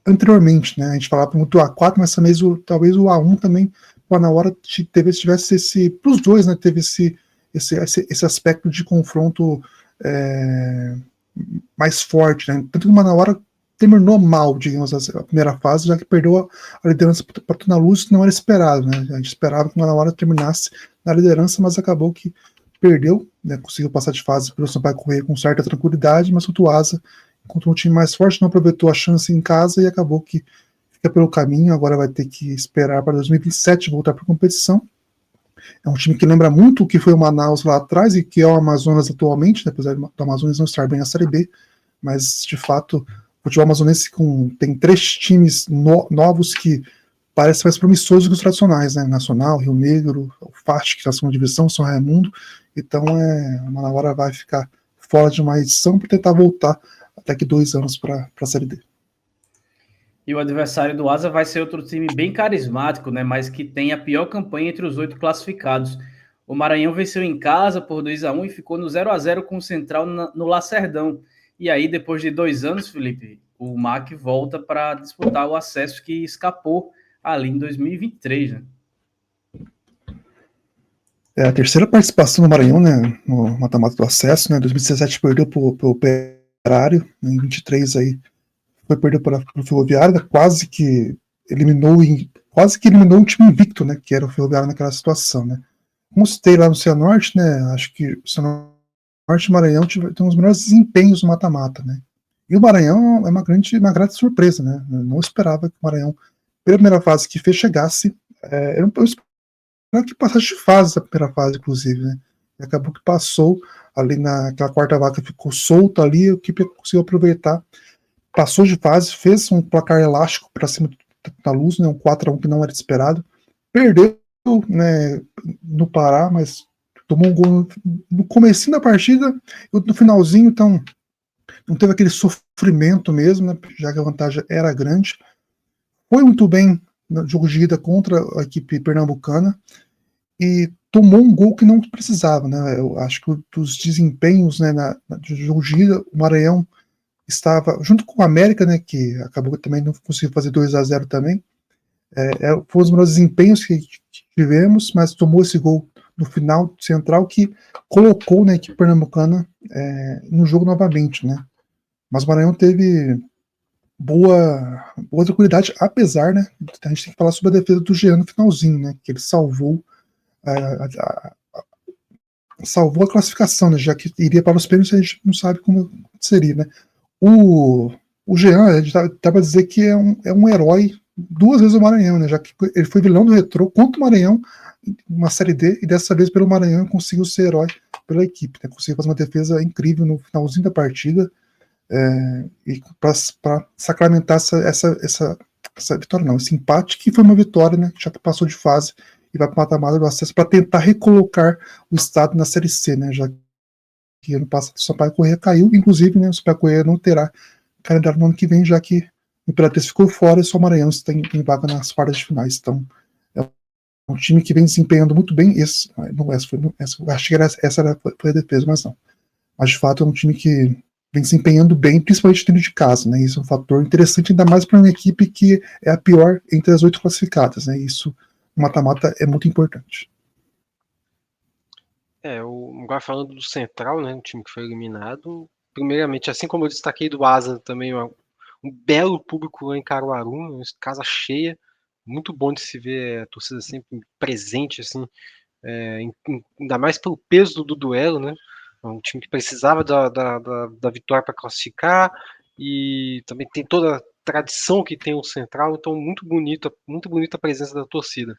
anteriormente, né, a gente falava muito do A4, mas também talvez o A1 também, na hora tivesse esse, para os dois, né, teve esse aspecto de confronto mais forte, né, tanto que o Manauara terminou mal, digamos, a primeira fase, já que perdeu a liderança para o Luz, que não era esperado, né, a gente esperava que o Manauara terminasse na liderança, mas acabou que perdeu, né, conseguiu passar de fase pelo Sampaio Corrêa com certa tranquilidade, mas o Tuasa encontrou um time mais forte, não aproveitou a chance em casa e acabou que fica pelo caminho, agora vai ter que esperar para 2027 voltar para a competição. É um time que lembra muito o que foi o Manaus lá atrás e que é o Amazonas atualmente, né, apesar do Amazonas não estar bem na Série B, mas de fato o futebol amazonense tem 3 times novos que parecem mais promissores que os tradicionais, né, Nacional, Rio Negro, o FAST, que está na segunda divisão, São Raimundo, então a Manauara vai ficar fora de uma edição para tentar voltar daqui 2 anos para a Série D. E o adversário do Asa vai ser outro time bem carismático, né? Mas que tem a pior campanha entre os 8 classificados. O Maranhão venceu em casa por 2-1 e ficou no 0-0 com o Central no Lacerdão. E aí, depois de 2 anos, Felipe, o MAC volta para disputar o acesso que escapou ali em 2023, né? É a terceira participação do Maranhão, né, no mata-mata do acesso, né, 2017 perdeu para o Operário, né, em 23 aí foi perder para o Ferroviário, né, quase que eliminou um time invicto, né, que era o Ferroviário naquela situação, né. Como citei lá no Cianorte, né, acho que o Cianorte e o Maranhão tem os melhores desempenhos no mata-mata, né. E o Maranhão é uma grande surpresa, né, eu não esperava que o Maranhão, pela primeira fase que fez, chegasse, eu esperava que passasse de fase essa primeira fase, inclusive, né, e acabou que passou ali naquela quarta vaga, ficou solta ali, a equipe conseguiu aproveitar, passou de fase, fez um placar elástico para cima da Luz, né, um 4-1 que não era esperado, perdeu, né, no Pará, mas tomou um gol no comecinho da partida e no finalzinho, então não teve aquele sofrimento mesmo, né, já que a vantagem era grande. Foi muito bem no jogo de ida contra a equipe pernambucana e tomou um gol que não precisava, né. Eu acho que dos desempenhos, né, no jogo de ida, o Maranhão estava junto com o América, né, que acabou também não conseguiu fazer 2-0 também. Foi um dos melhores desempenhos que tivemos, mas tomou esse gol no final central que colocou, né, a equipe pernambucana no jogo novamente, né. Mas o Maranhão teve boa tranquilidade, apesar, né, a gente tem que falar sobre a defesa do Jean no finalzinho, né, que ele salvou a classificação, né, já que iria para os pênaltis, a gente não sabe como seria, né. O Jean, a gente dá para dizer que é um herói 2 vezes o Maranhão, né, já que ele foi vilão do Retrô contra o Maranhão, uma Série D, e dessa vez pelo Maranhão conseguiu ser herói pela equipe, né, conseguiu fazer uma defesa incrível no finalzinho da partida, e para sacramentar essa vitória, não, esse empate, que foi uma vitória, né, já que passou de fase e vai para o mata-mata do acesso para tentar recolocar o estado na Série C, né, já que ano passado o Sampaio Corrêa caiu, inclusive, né, o Sampaio Corrêa não terá calendário no ano que vem, já que o Imperatriz ficou fora e só o Maranhão está em vaga nas quartas de finais. Então, é um time que vem desempenhando muito bem. Acho que essa foi a defesa, mas não. Mas, de fato, é um time que vem desempenhando bem, principalmente dentro de casa, né? Isso é um fator interessante, ainda mais para uma equipe que é a pior entre as 8 classificadas, né? Isso, no mata-mata, é muito importante. Agora falando do Central, né, o time que foi eliminado, primeiramente, assim como eu destaquei do Asa, também um belo público lá em Caruaru, uma casa cheia, muito bom de se ver a torcida sempre presente, assim, ainda mais pelo peso do duelo, né, um time que precisava da vitória para classificar, e também tem toda a tradição que tem o Central, então muito bonita a presença da torcida.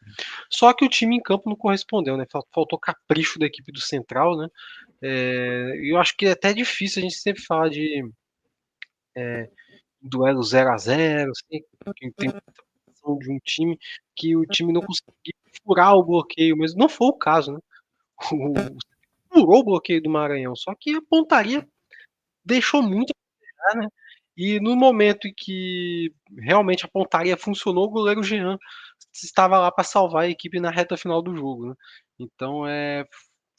Só que o time em campo não correspondeu, né? Faltou capricho da equipe do Central, né? Eu acho que é até difícil a gente sempre falar de duelo 0-0, assim, que tem de um time que o time não conseguiu furar o bloqueio, mas não foi o caso, né? O, furou o bloqueio do Maranhão, só que a pontaria deixou muito a desejar, né? E no momento em que realmente a pontaria funcionou, o goleiro Jean estava lá para salvar a equipe na reta final do jogo, né? Então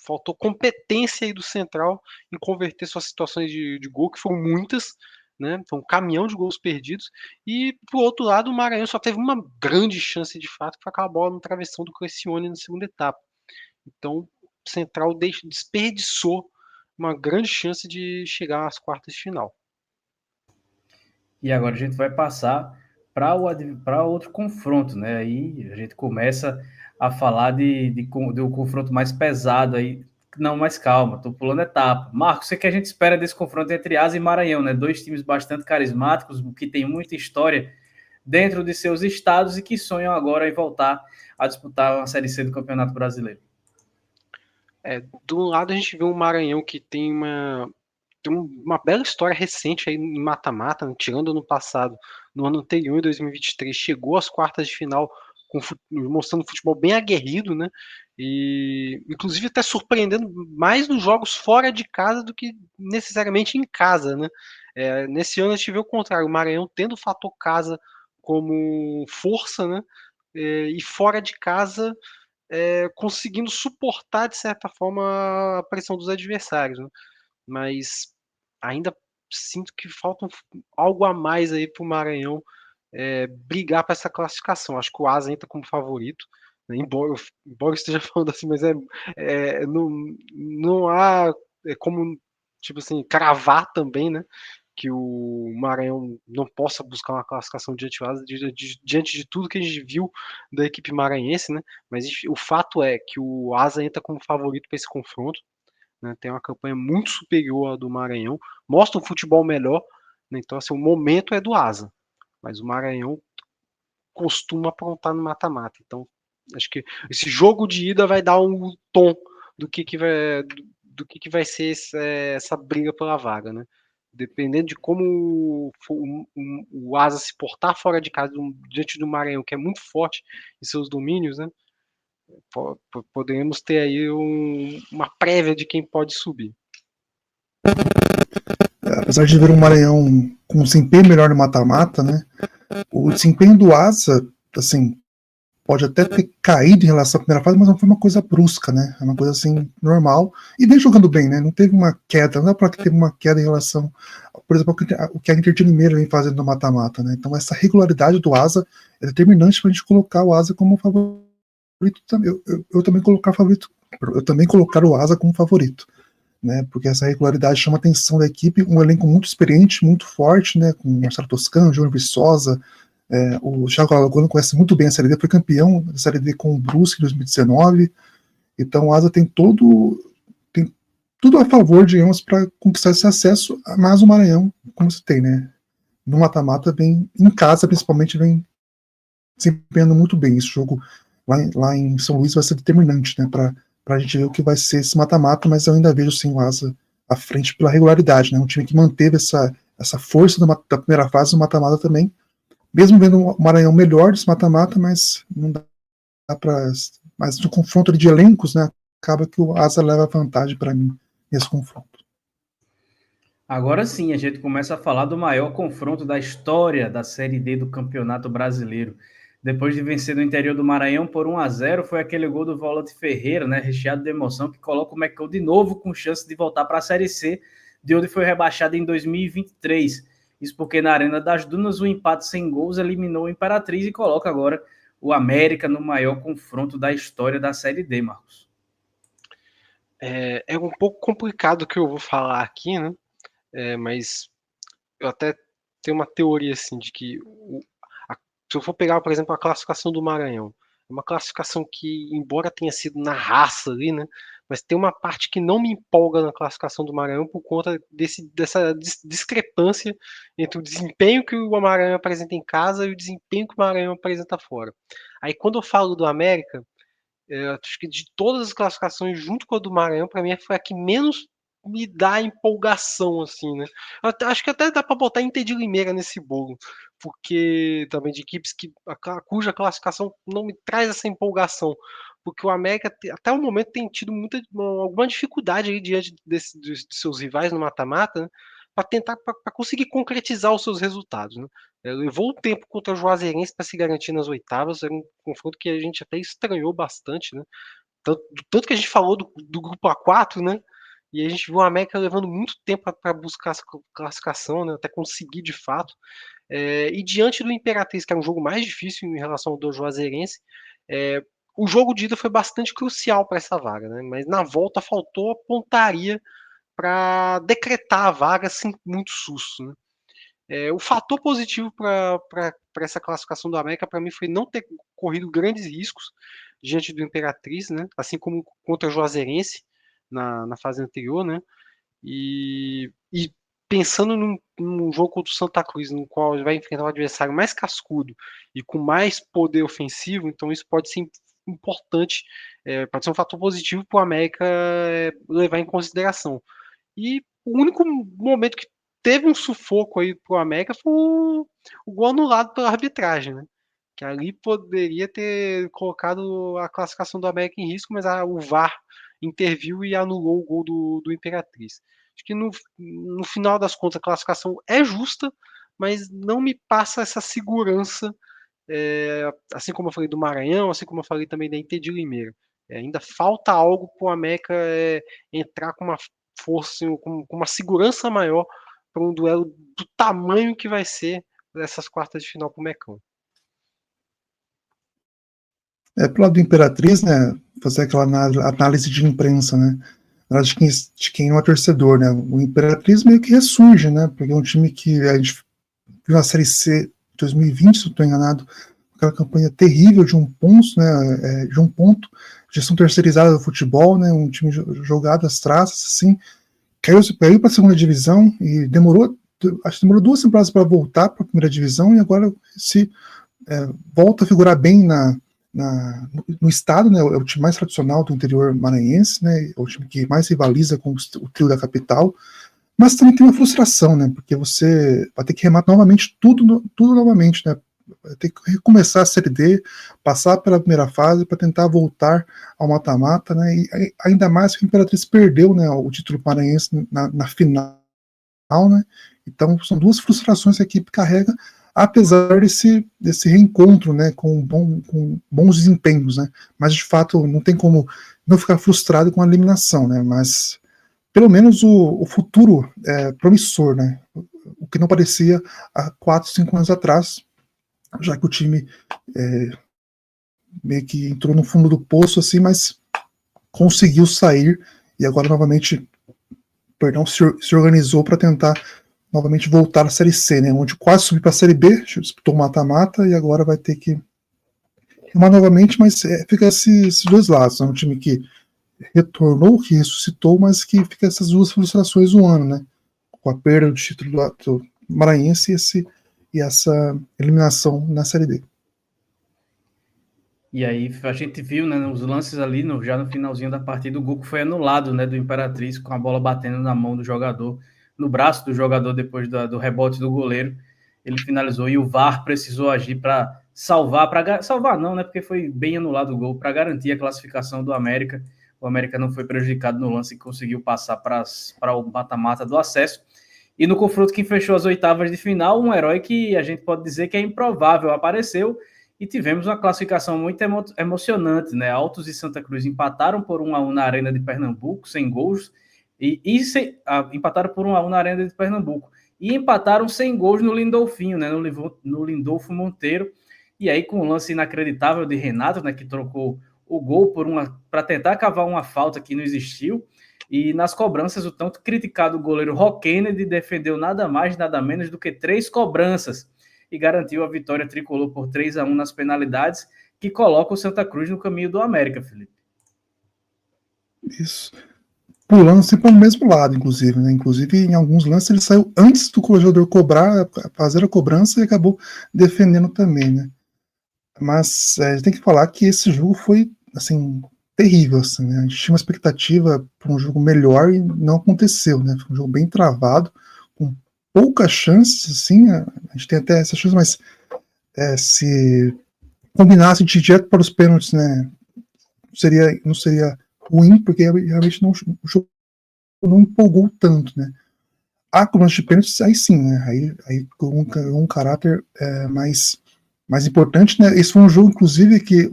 faltou competência aí do Central em converter suas situações de gol, que foram muitas, né? Foi um caminhão de gols perdidos. E pro outro lado, o Maranhão só teve uma grande chance de fato, que foi aquela bola no travessão do Cressione na segunda etapa. Então, o Central desperdiçou uma grande chance de chegar às quartas de final. E agora a gente vai passar para outro confronto, né? Aí a gente começa a falar do confronto mais pesado aí. Não, mas calma, tô pulando etapa. Marcos, o que a gente espera desse confronto entre Asa e Maranhão, né? Dois times bastante carismáticos, que têm muita história dentro de seus estados e que sonham agora em voltar a disputar uma Série C do Campeonato Brasileiro. Do lado a gente vê um Maranhão que tem uma bela história recente aí em mata-mata, né? Tirando ano passado, no ano anterior, em 2023, chegou às quartas de final mostrando futebol bem aguerrido, né? E inclusive até surpreendendo mais nos jogos fora de casa do que necessariamente em casa, né? Nesse ano a gente vê o contrário, o Maranhão tendo o fator casa como força, né? E fora de casa conseguindo suportar de certa forma a pressão dos adversários, né? Mas ainda sinto que falta algo a mais aí para o Maranhão brigar para essa classificação. Acho que o Asa entra como favorito, né? Embora eu esteja falando assim, mas não há como tipo assim cravar também, né? Que o Maranhão não possa buscar uma classificação diante de tudo que a gente viu da equipe maranhense, né? Mas o fato é que o Asa entra como favorito para esse confronto, né? Tem uma campanha muito superior à do Maranhão, mostra um futebol melhor, né? Então assim, o momento é do Asa, mas o Maranhão costuma aprontar no mata-mata. Então acho que esse jogo de ida vai dar um tom do que vai ser essa briga pela vaga, né? Dependendo de como o Asa se portar fora de casa diante do Maranhão, que é muito forte em seus domínios, né? Poderemos ter aí uma prévia de quem pode subir. Apesar de ver um Maranhão com um desempenho melhor no mata-mata, né? O desempenho do Asa, assim, pode até ter caído em relação à primeira fase, mas não foi uma coisa brusca, né? É uma coisa assim, normal. E vem jogando bem, né? Não teve uma queda, não é para que teve uma queda em relação, por exemplo, o que a Inter de Limeira vem fazendo no mata-mata, né? Então essa regularidade do Asa é determinante para a gente colocar o Asa como favorito também. Eu também colocar o Asa como favorito, né? Porque essa regularidade chama a atenção da equipe, um elenco muito experiente, muito forte, né? Com Marcelo Toscano, Júnior Viçosa. O Thiago Alagoano conhece muito bem a Série D, foi campeão da Série D com o Brusque em 2019. Então o Asa tem tudo a favor, digamos, para conquistar esse acesso, mas o Maranhão, como você tem, né? No mata-mata, vem em casa, principalmente, vem desempenhando muito bem. Esse jogo lá em São Luís vai ser determinante, né? Para a gente ver o que vai ser esse mata-mata, mas eu ainda vejo sim o Asa à frente pela regularidade, né? Um time que manteve essa força da primeira fase do mata-mata também. Mesmo vendo o Maranhão melhor desse mata-mata, mas não dá para. Mas no confronto de elencos, né, acaba que o Asa leva vantagem para mim nesse confronto. Agora sim, a gente começa a falar do maior confronto da história da Série D do Campeonato Brasileiro. Depois de vencer no interior do Maranhão por 1-0, foi aquele gol do volante Ferreira, né, recheado de emoção, que coloca o Mecão de novo com chance de voltar para a Série C, de onde foi rebaixado em 2023. Isso porque na Arena das Dunas o empate sem gols eliminou o Imperatriz e coloca agora o América no maior confronto da história da Série D, Marcos. É um pouco complicado o que eu vou falar aqui, né? Mas eu até tenho uma teoria assim de que se eu for pegar, por exemplo, a classificação do Maranhão, é uma classificação que, embora tenha sido na raça ali, né? Mas tem uma parte que não me empolga na classificação do Maranhão por conta dessa discrepância entre o desempenho que o Maranhão apresenta em casa e o desempenho que o Maranhão apresenta fora. Aí quando eu falo do América, acho que de todas as classificações, junto com a do Maranhão, para mim foi a que menos me dá empolgação, assim, né? Acho que até dá para botar Inter de Limeira nesse bolo, porque também de equipes cuja classificação não me traz essa empolgação, porque o América até o momento tem tido alguma dificuldade aí diante de seus rivais no mata-mata, né? Para tentar para conseguir concretizar os seus resultados, né? Levou o tempo contra o Juazeirense para se garantir nas oitavas, era um confronto que a gente até estranhou bastante, né? Tanto que a gente falou do grupo A4, né? E a gente viu a América levando muito tempo para buscar essa classificação, né? Até conseguir de fato. E diante do Imperatriz, que era um jogo mais difícil em relação ao do Juazeirense, o jogo de ida foi bastante crucial para essa vaga, né? Mas na volta faltou a pontaria para decretar a vaga sem muito susto, né? O fator positivo para essa classificação do América, para mim, foi não ter corrido grandes riscos diante do Imperatriz, né? Assim como contra o Juazeirense na fase anterior, né? E pensando num jogo contra o Santa Cruz, no qual vai enfrentar um adversário mais cascudo e com mais poder ofensivo, então isso pode ser importante, pode ser um fator positivo para o América levar em consideração. E o único momento que teve um sufoco aí pro América foi o gol anulado pela arbitragem, né? Que ali poderia ter colocado a classificação do América em risco, mas o VAR interviu e anulou o gol do Imperatriz. Acho que no final das contas a classificação é justa, mas não me passa essa segurança, assim como eu falei do Maranhão, assim como eu falei também da Inter de Limeira. Ainda falta algo para o América entrar com uma força, com uma segurança maior para um duelo do tamanho que vai ser dessas quartas de final para o Mecão. Pro lado do Imperatriz, né, fazer aquela análise de imprensa, né, de quem não é torcedor, né, o Imperatriz meio que ressurge, né, porque é um time que a gente viu na Série C 2020, se eu estou enganado, aquela campanha terrível de um ponto, né, gestão terceirizada do futebol, né, um time jogado às traças, assim, caiu para a segunda divisão e acho que demorou 2 temporadas para voltar para a primeira divisão e agora volta a figurar bem no estado, né, é o time mais tradicional do interior maranhense, né, é o time que mais rivaliza com o trio da capital, mas também tem uma frustração, né, porque você vai ter que remar novamente tudo novamente, né, vai ter que recomeçar a Série D, passar pela primeira fase para tentar voltar ao mata-mata, né, e ainda mais que o Imperatriz perdeu, né, o título maranhense na final, né, então são 2 frustrações que a equipe carrega, apesar desse reencontro, né, com bons desempenhos, né, mas de fato não tem como não ficar frustrado com a eliminação, né, mas pelo menos o futuro é promissor, né, o que não parecia há 4, 5 anos atrás, já que o time meio que entrou no fundo do poço, assim, mas conseguiu sair e agora novamente, se organizou para tentar novamente voltar à Série C, né, onde quase subiu para a Série B, disputou mata-mata e agora vai ter que remar novamente, mas fica esses 2 lados, é um time que retornou, que ressuscitou, mas que fica essas 2 frustrações no ano, né, com a perda do título do maranhense e essa eliminação na Série D. E aí a gente viu, né, nos lances ali, já no finalzinho da partida, o gol que foi anulado, né, do Imperatriz, com a bola batendo na mão do jogador, no braço do jogador depois do rebote do goleiro, ele finalizou e o VAR precisou agir para salvar não, né, porque foi bem anulado o gol, para garantir a classificação do América. O América não foi prejudicado no lance e conseguiu passar para o mata-mata do acesso. E no confronto que fechou as oitavas de final, um herói que a gente pode dizer que é improvável apareceu e tivemos uma classificação muito emocionante, né? Altos e Santa Cruz empataram por 1-1 na Arena de Pernambuco, sem gols, empataram por 1-1 na Arena de Pernambuco, e empataram sem gols no Lindolfinho, né? No Lindolfo Monteiro, e aí com um lance inacreditável de Renato, né? Que trocou o gol para tentar cavar uma falta que não existiu. E nas cobranças, o tanto criticado goleiro Rock Kennedy defendeu nada mais, nada menos do que 3 cobranças e garantiu a vitória tricolor por 3-1 nas penalidades, que coloca o Santa Cruz no caminho do América, Felipe. Isso. Pulando sempre ao mesmo lado, inclusive, né? Inclusive, em alguns lances ele saiu antes do jogador cobrar, fazer a cobrança e acabou defendendo também, né? Mas tem que falar que esse jogo foi, assim, terrível, assim, né? A gente tinha uma expectativa para um jogo melhor e não aconteceu, né? Foi um jogo bem travado, com poucas chances, assim, a gente tem até essas chances, mas se combinasse de ir direto para os pênaltis, né? Não seria ruim, porque realmente não, o jogo não empolgou tanto, né? A cobrança de pênaltis, aí sim, né? Aí com um caráter mais importante, né? Esse foi um jogo, inclusive, que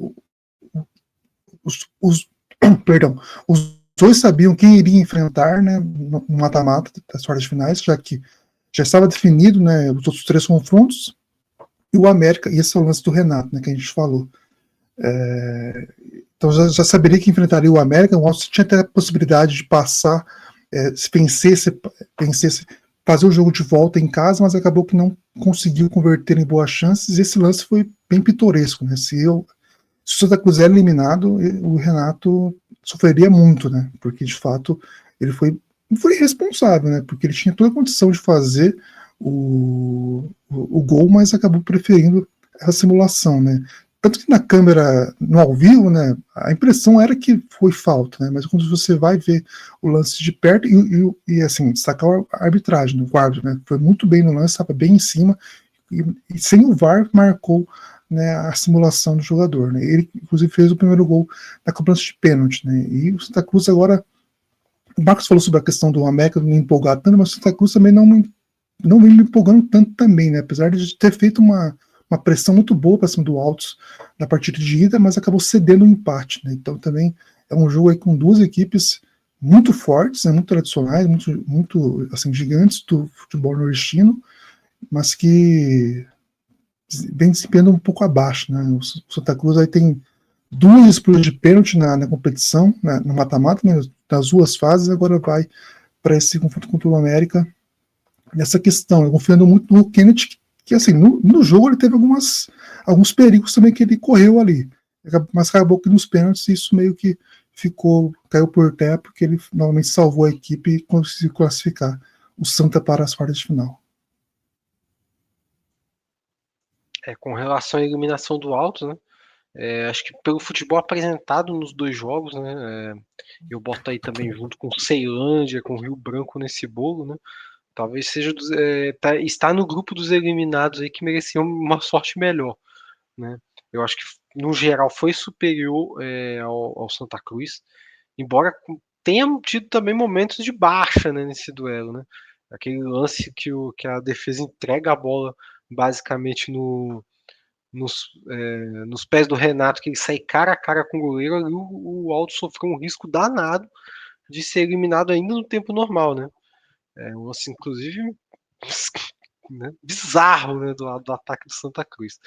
perdão, os dois sabiam quem iria enfrentar, né? No mata-mata das quartas finais, já que já estava definido, né? Os outros 3 confrontos e o América, e esse é o lance do Renato, né? Que a gente falou. Então já saberia que enfrentaria o América. O Alves tinha até a possibilidade de passar, se vencesse, fazer o jogo de volta em casa, mas acabou que não conseguiu converter em boas chances. E esse lance foi bem pitoresco, né? Se o Santa Cruz é eliminado, o Renato sofreria muito, né? Porque de fato ele foi irresponsável, né? Porque ele tinha toda a condição de fazer o gol, mas acabou preferindo a simulação, né? Tanto que na câmera, no ao vivo, né, a impressão era que foi falta, né, mas quando você vai ver o lance de perto e assim, destacar a arbitragem, o árbitro, né, foi muito bem no lance, estava bem em cima, e sem o VAR marcou, né, a simulação do jogador, né, ele inclusive fez o primeiro gol na cobrança de pênalti, né, e o Santa Cruz agora, o Marcos falou sobre a questão do América me empolgar tanto, mas o Santa Cruz também não vem me empolgando tanto também, né, apesar de ter feito uma pressão muito boa para cima do Altos na partida de ida, mas acabou cedendo o empate, né? Então também é um jogo aí com 2 equipes muito fortes, né? Muito tradicionais, muito assim, gigantes do futebol nordestino, mas que vem desempenhando um pouco abaixo, né? O Santa Cruz aí tem 2 disputas de pênalti na competição, né? No mata-mata, né? Das 2 fases, agora vai para esse confronto contra o América nessa questão, eu confiando muito no Kennedy, que assim, no jogo ele teve alguns perigos também que ele correu ali, mas acabou que nos pênaltis isso meio que caiu por terra, porque ele novamente salvou a equipe e conseguiu classificar o Santa para as quartas de final. Com relação à eliminação do Altos, né? Acho que pelo futebol apresentado nos 2 jogos, né? Eu boto aí também junto com Ceilândia, com Rio Branco nesse bolo, né? Talvez seja está no grupo dos eliminados aí que mereciam uma sorte melhor, né? Eu acho que no geral foi superior ao Santa Cruz, embora tenha tido também momentos de baixa, né, nesse duelo, né? Aquele lance que a defesa entrega a bola basicamente nos pés do Renato, que ele sai cara a cara com o goleiro, ali o Alto sofreu um risco danado de ser eliminado ainda no tempo normal, né? Um lance, inclusive, né, bizarro, né, do ataque do Santa Cruz.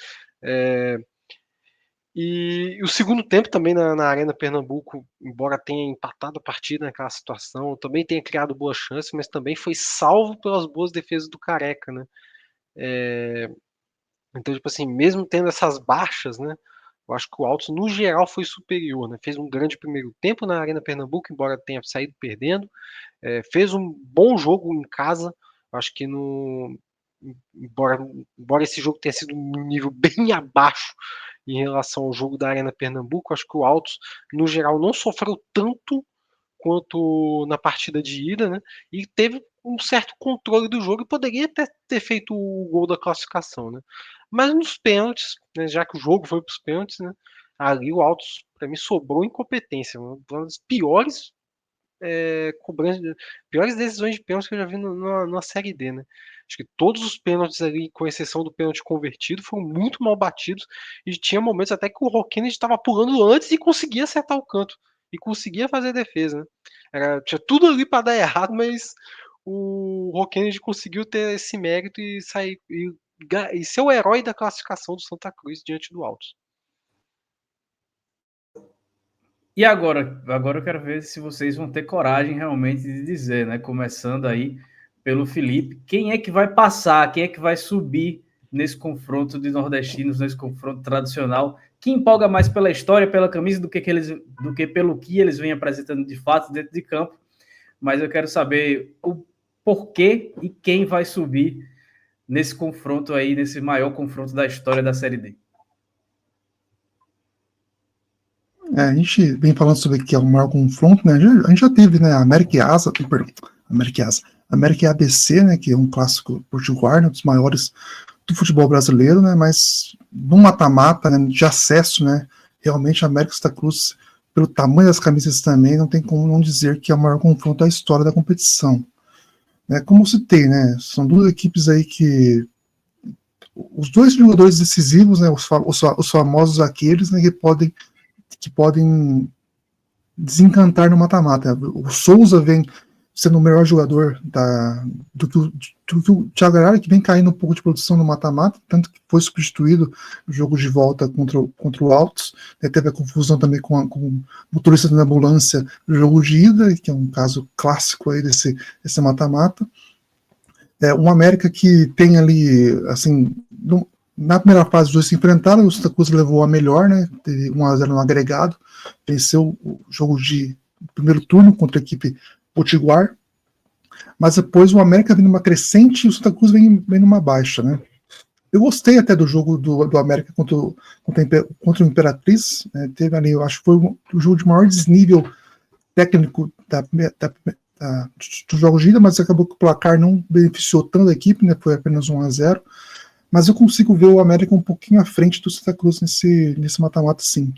E o segundo tempo também na Arena Pernambuco, embora tenha empatado a partida naquela situação, também tenha criado boas chances, mas também foi salvo pelas boas defesas do Careca, né? Então, tipo assim, mesmo tendo essas baixas, né? Eu acho que o Altos, no geral, foi superior, né? Fez um grande primeiro tempo na Arena Pernambuco, embora tenha saído perdendo. Fez um bom jogo em casa. Eu acho que embora esse jogo tenha sido um nível bem abaixo em relação ao jogo da Arena Pernambuco, acho que o Altos, no geral, não sofreu tanto quanto na partida de ida, né? E teve um certo controle do jogo e poderia até ter feito o gol da classificação, né? Mas nos pênaltis, né, já que o jogo foi para os pênaltis, né? Ali o Altos, para mim, sobrou incompetência. Uma das piores piores decisões de pênalti que eu já vi na Série D, né? Acho que todos os pênaltis ali, com exceção do pênalti convertido, foram muito mal batidos e tinha momentos até que o Roquene estava pulando antes e conseguia acertar o canto e conseguia fazer a defesa, né? Tinha tudo ali para dar errado, mas o Roquene conseguiu ter esse mérito e sair e ser o herói da classificação do Santa Cruz diante do Altos. E agora eu quero ver se vocês vão ter coragem realmente de dizer, né? Começando aí pelo Felipe, quem é que vai passar, quem é que vai subir nesse confronto de nordestinos, nesse confronto tradicional, que empolga mais pela história, pela camisa, do que pelo que eles vêm apresentando de fato dentro de campo. Mas eu quero saber o porquê e quem vai subir nesse confronto aí, nesse maior confronto da história da Série D. A gente vem falando sobre que é o maior confronto, né? A gente já teve, né? América e Asa, perdão, América e Asa, América e ABC, né? Que é um clássico potiguar, né, dos maiores do futebol brasileiro, né? Mas no mata-mata, né, de acesso, né? Realmente a América e Santa Cruz, pelo tamanho das camisas também, não tem como não dizer que é o maior confronto da história da competição. Como eu citei, né? São duas equipes aí que os dois jogadores decisivos, né? Os famosos aqueles, né? Que podem desencantar no mata-mata. O Souza vem sendo o melhor jogador do que o Thiago Arara, que vem caindo um pouco de produção no mata-mata, tanto que foi substituído no jogo de volta contra o Altos. Teve a confusão também com o motorista da ambulância no jogo de ida, que é um caso clássico aí desse mata-mata. Um América que tem ali, assim, na primeira fase os dois se enfrentaram, o Santa Cruz levou a melhor, né? Teve 1-0 no agregado, venceu o jogo de primeiro turno contra a equipe potiguar, mas depois o América vem numa crescente e o Santa Cruz vem numa baixa, né? Eu gostei até do jogo do América contra o Imperatriz, né? Teve ali, eu acho que foi o jogo de maior desnível técnico dos jogos de ida, mas acabou que o placar não beneficiou tanto a equipe, né? Foi apenas 1-0. Mas eu consigo ver o América um pouquinho à frente do Santa Cruz nesse mata-mata, sim.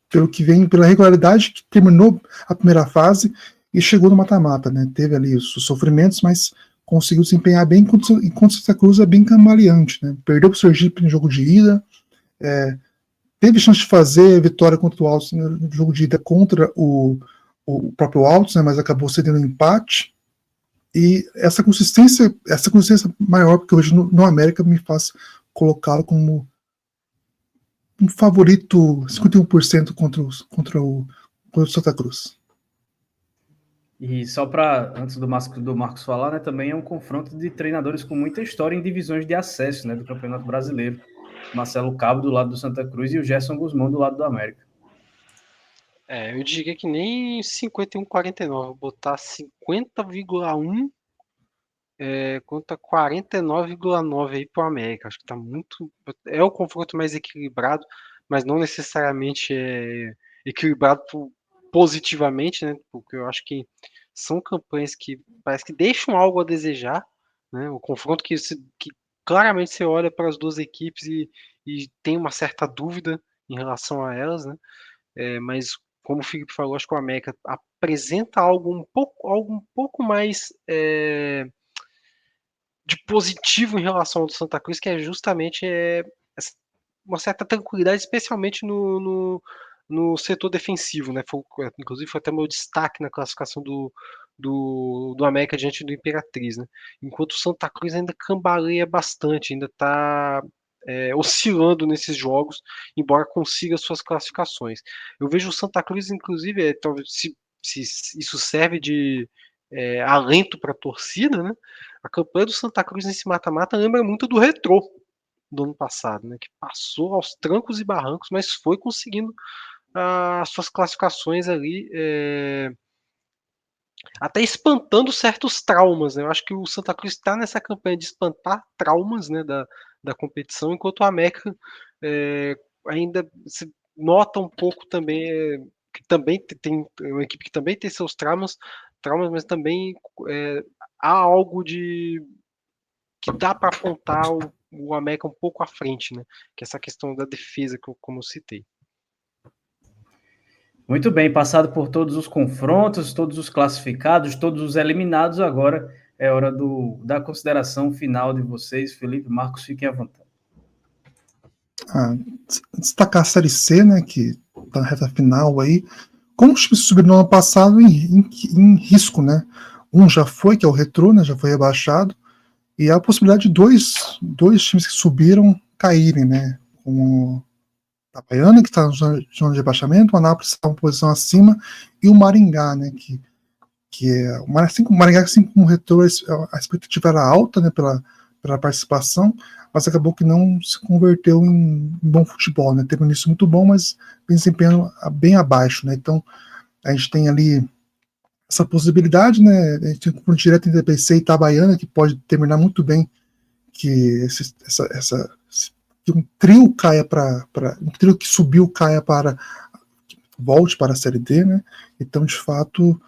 Pelo que vem, pela regularidade que terminou a primeira fase e chegou no mata-mata, né? Teve ali os sofrimentos, mas conseguiu se empenhar bem, enquanto o Santa Cruz é bem cambaleante, né? Perdeu para o Sergipe no jogo de ida, teve chance de fazer vitória contra o Altos no jogo de ida contra o próprio Altos, né? Mas acabou cedendo um empate. E essa consistência maior, porque hoje no América me faz colocá-lo como um favorito 51% contra o Santa Cruz. E só para, antes do Marcos falar, né, também é um confronto de treinadores com muita história em divisões de acesso, né, do Campeonato Brasileiro. Marcelo Cabo do lado do Santa Cruz e o Gerson Guzmão do lado do América. Eu diria que nem 51-49, vou botar 50,1 contra 49,9 aí pro América. Acho que tá muito. É o confronto mais equilibrado, mas não necessariamente é equilibrado positivamente, né? Porque eu acho que são campanhas que parece que deixam algo a desejar, né? O confronto que claramente você olha para as duas equipes e tem uma certa dúvida em relação a elas, né? Mas como o Felipe falou, acho que o América apresenta algo um pouco mais de positivo em relação ao do Santa Cruz, que é justamente uma certa tranquilidade, especialmente no setor defensivo, né? Inclusive foi até meu destaque na classificação do América diante do Imperatriz, né? Enquanto o Santa Cruz ainda cambaleia bastante, ainda está oscilando nesses jogos, embora consiga suas classificações. Eu vejo o Santa Cruz, inclusive, talvez se isso serve de alento para a torcida, né? A campanha do Santa Cruz nesse mata-mata lembra muito do Retrô do ano passado, né? Que passou aos trancos e barrancos, mas foi conseguindo as suas classificações ali, até espantando certos traumas, né? Eu acho que o Santa Cruz está nessa campanha de espantar traumas, né, da competição, enquanto o América ainda se nota um pouco também, que também tem uma equipe que também tem seus traumas, mas também há algo que dá para apontar o América um pouco à frente, né? Que é essa questão da defesa, como eu citei. Muito bem, passado por todos os confrontos, todos os classificados, todos os eliminados, agora é hora da consideração final de vocês. Felipe, Marcos, fiquem à vontade. Destacar a Série C, né, que está na reta final aí. Como os times subiram no ano passado em risco, né? Um já foi, que é o Retrô, né, já foi rebaixado, e há a possibilidade de dois times que subiram caírem, né? Como Itabaiana, que está na zona de rebaixamento, o Anápolis está uma posição acima, e o Maringá, né, que é assim como o Maringá, assim como o Retrô, a expectativa era alta, né, pela participação, mas acabou que não se converteu em bom futebol, né, teve um início muito bom, mas desempenho bem abaixo, né, então a gente tem ali essa possibilidade, né, a gente tem um confronto direto entre PC e Itabaiana, que pode terminar muito bem, que que um trio caia um trio que subiu caia volte para a Série D, né? Então, de fato,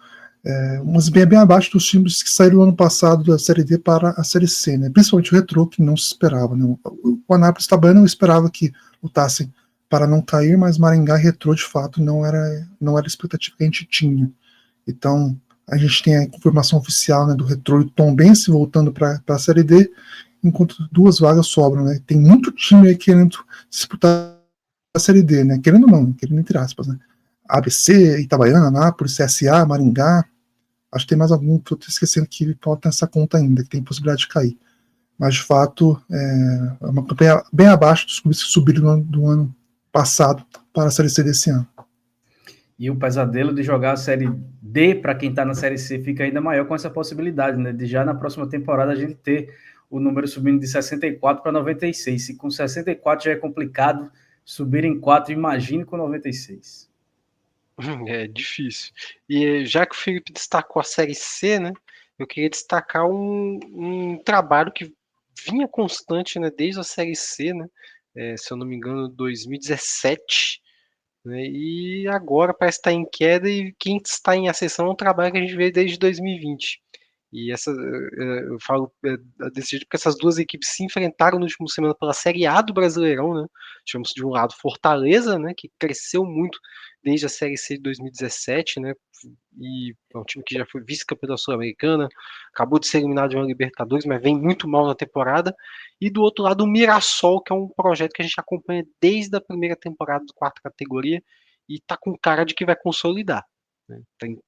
mas bem abaixo dos times que saíram no ano passado da Série D para a Série C, né? Principalmente o Retrô, que não se esperava, né? O Anápolis Itabaiana eu esperava que lutassem para não cair, mas Maringá e Retrô, de fato, não era a expectativa que a gente tinha. Então, a gente tem a confirmação oficial, né, do Retrô e do Tombense voltando para a Série D, enquanto 2 vagas sobram, né? Tem muito time aí querendo disputar a Série D, né? Querendo não, querendo entre aspas, né? ABC, Itabaiana, Anápolis, CSA, Maringá, acho que tem mais algum que eu estou esquecendo que pode ter essa conta ainda, que tem possibilidade de cair. Mas, de fato, é uma campanha bem abaixo dos clubes que subiram do ano passado para a Série C desse ano. E o pesadelo de jogar a Série D para quem está na Série C fica ainda maior com essa possibilidade, né? De já na próxima temporada a gente ter o número subindo de 64 para 96. Se com 64 já é complicado, subir em 4, imagine com 96. É difícil. E já que o Felipe destacou a Série C, né? Eu queria destacar um trabalho que vinha constante, né, desde a Série C, né? Se eu não me engano, 2017. Né, e agora parece estar em queda e quem está em ascensão é um trabalho que a gente vê desde 2020. E eu falo desse jeito porque essas duas equipes se enfrentaram no último semana pela Série A do Brasileirão, né? Tivemos de um lado Fortaleza, né, que cresceu muito desde a Série C de 2017, né? E é um time que já foi vice-campeão da Sul-Americana, acabou de ser eliminado de uma Libertadores, mas vem muito mal na temporada. E do outro lado o Mirassol, que é um projeto que a gente acompanha desde a primeira temporada do quarta categoria e está com cara de que vai consolidar. Né?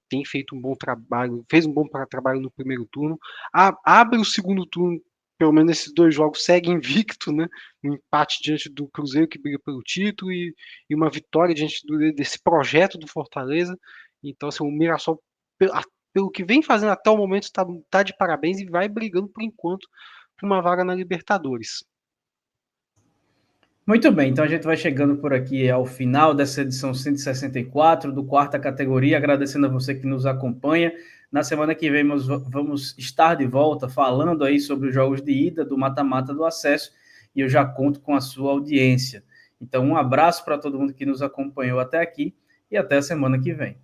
Tem feito um bom trabalho, fez um bom trabalho no primeiro turno, abre o segundo turno, pelo menos esses 2 jogos segue invicto, né? Um empate diante do Cruzeiro que briga pelo título e uma vitória diante desse projeto do Fortaleza. Então, assim, o Mirassol, pelo que vem fazendo até o momento, está de parabéns e vai brigando por enquanto por uma vaga na Libertadores. Muito bem, então a gente vai chegando por aqui ao final dessa edição 164 do quarta categoria, agradecendo a você que nos acompanha. Na semana que vem vamos estar de volta falando aí sobre os jogos de ida do mata-mata do acesso e eu já conto com a sua audiência. Então um abraço para todo mundo que nos acompanhou até aqui e até a semana que vem.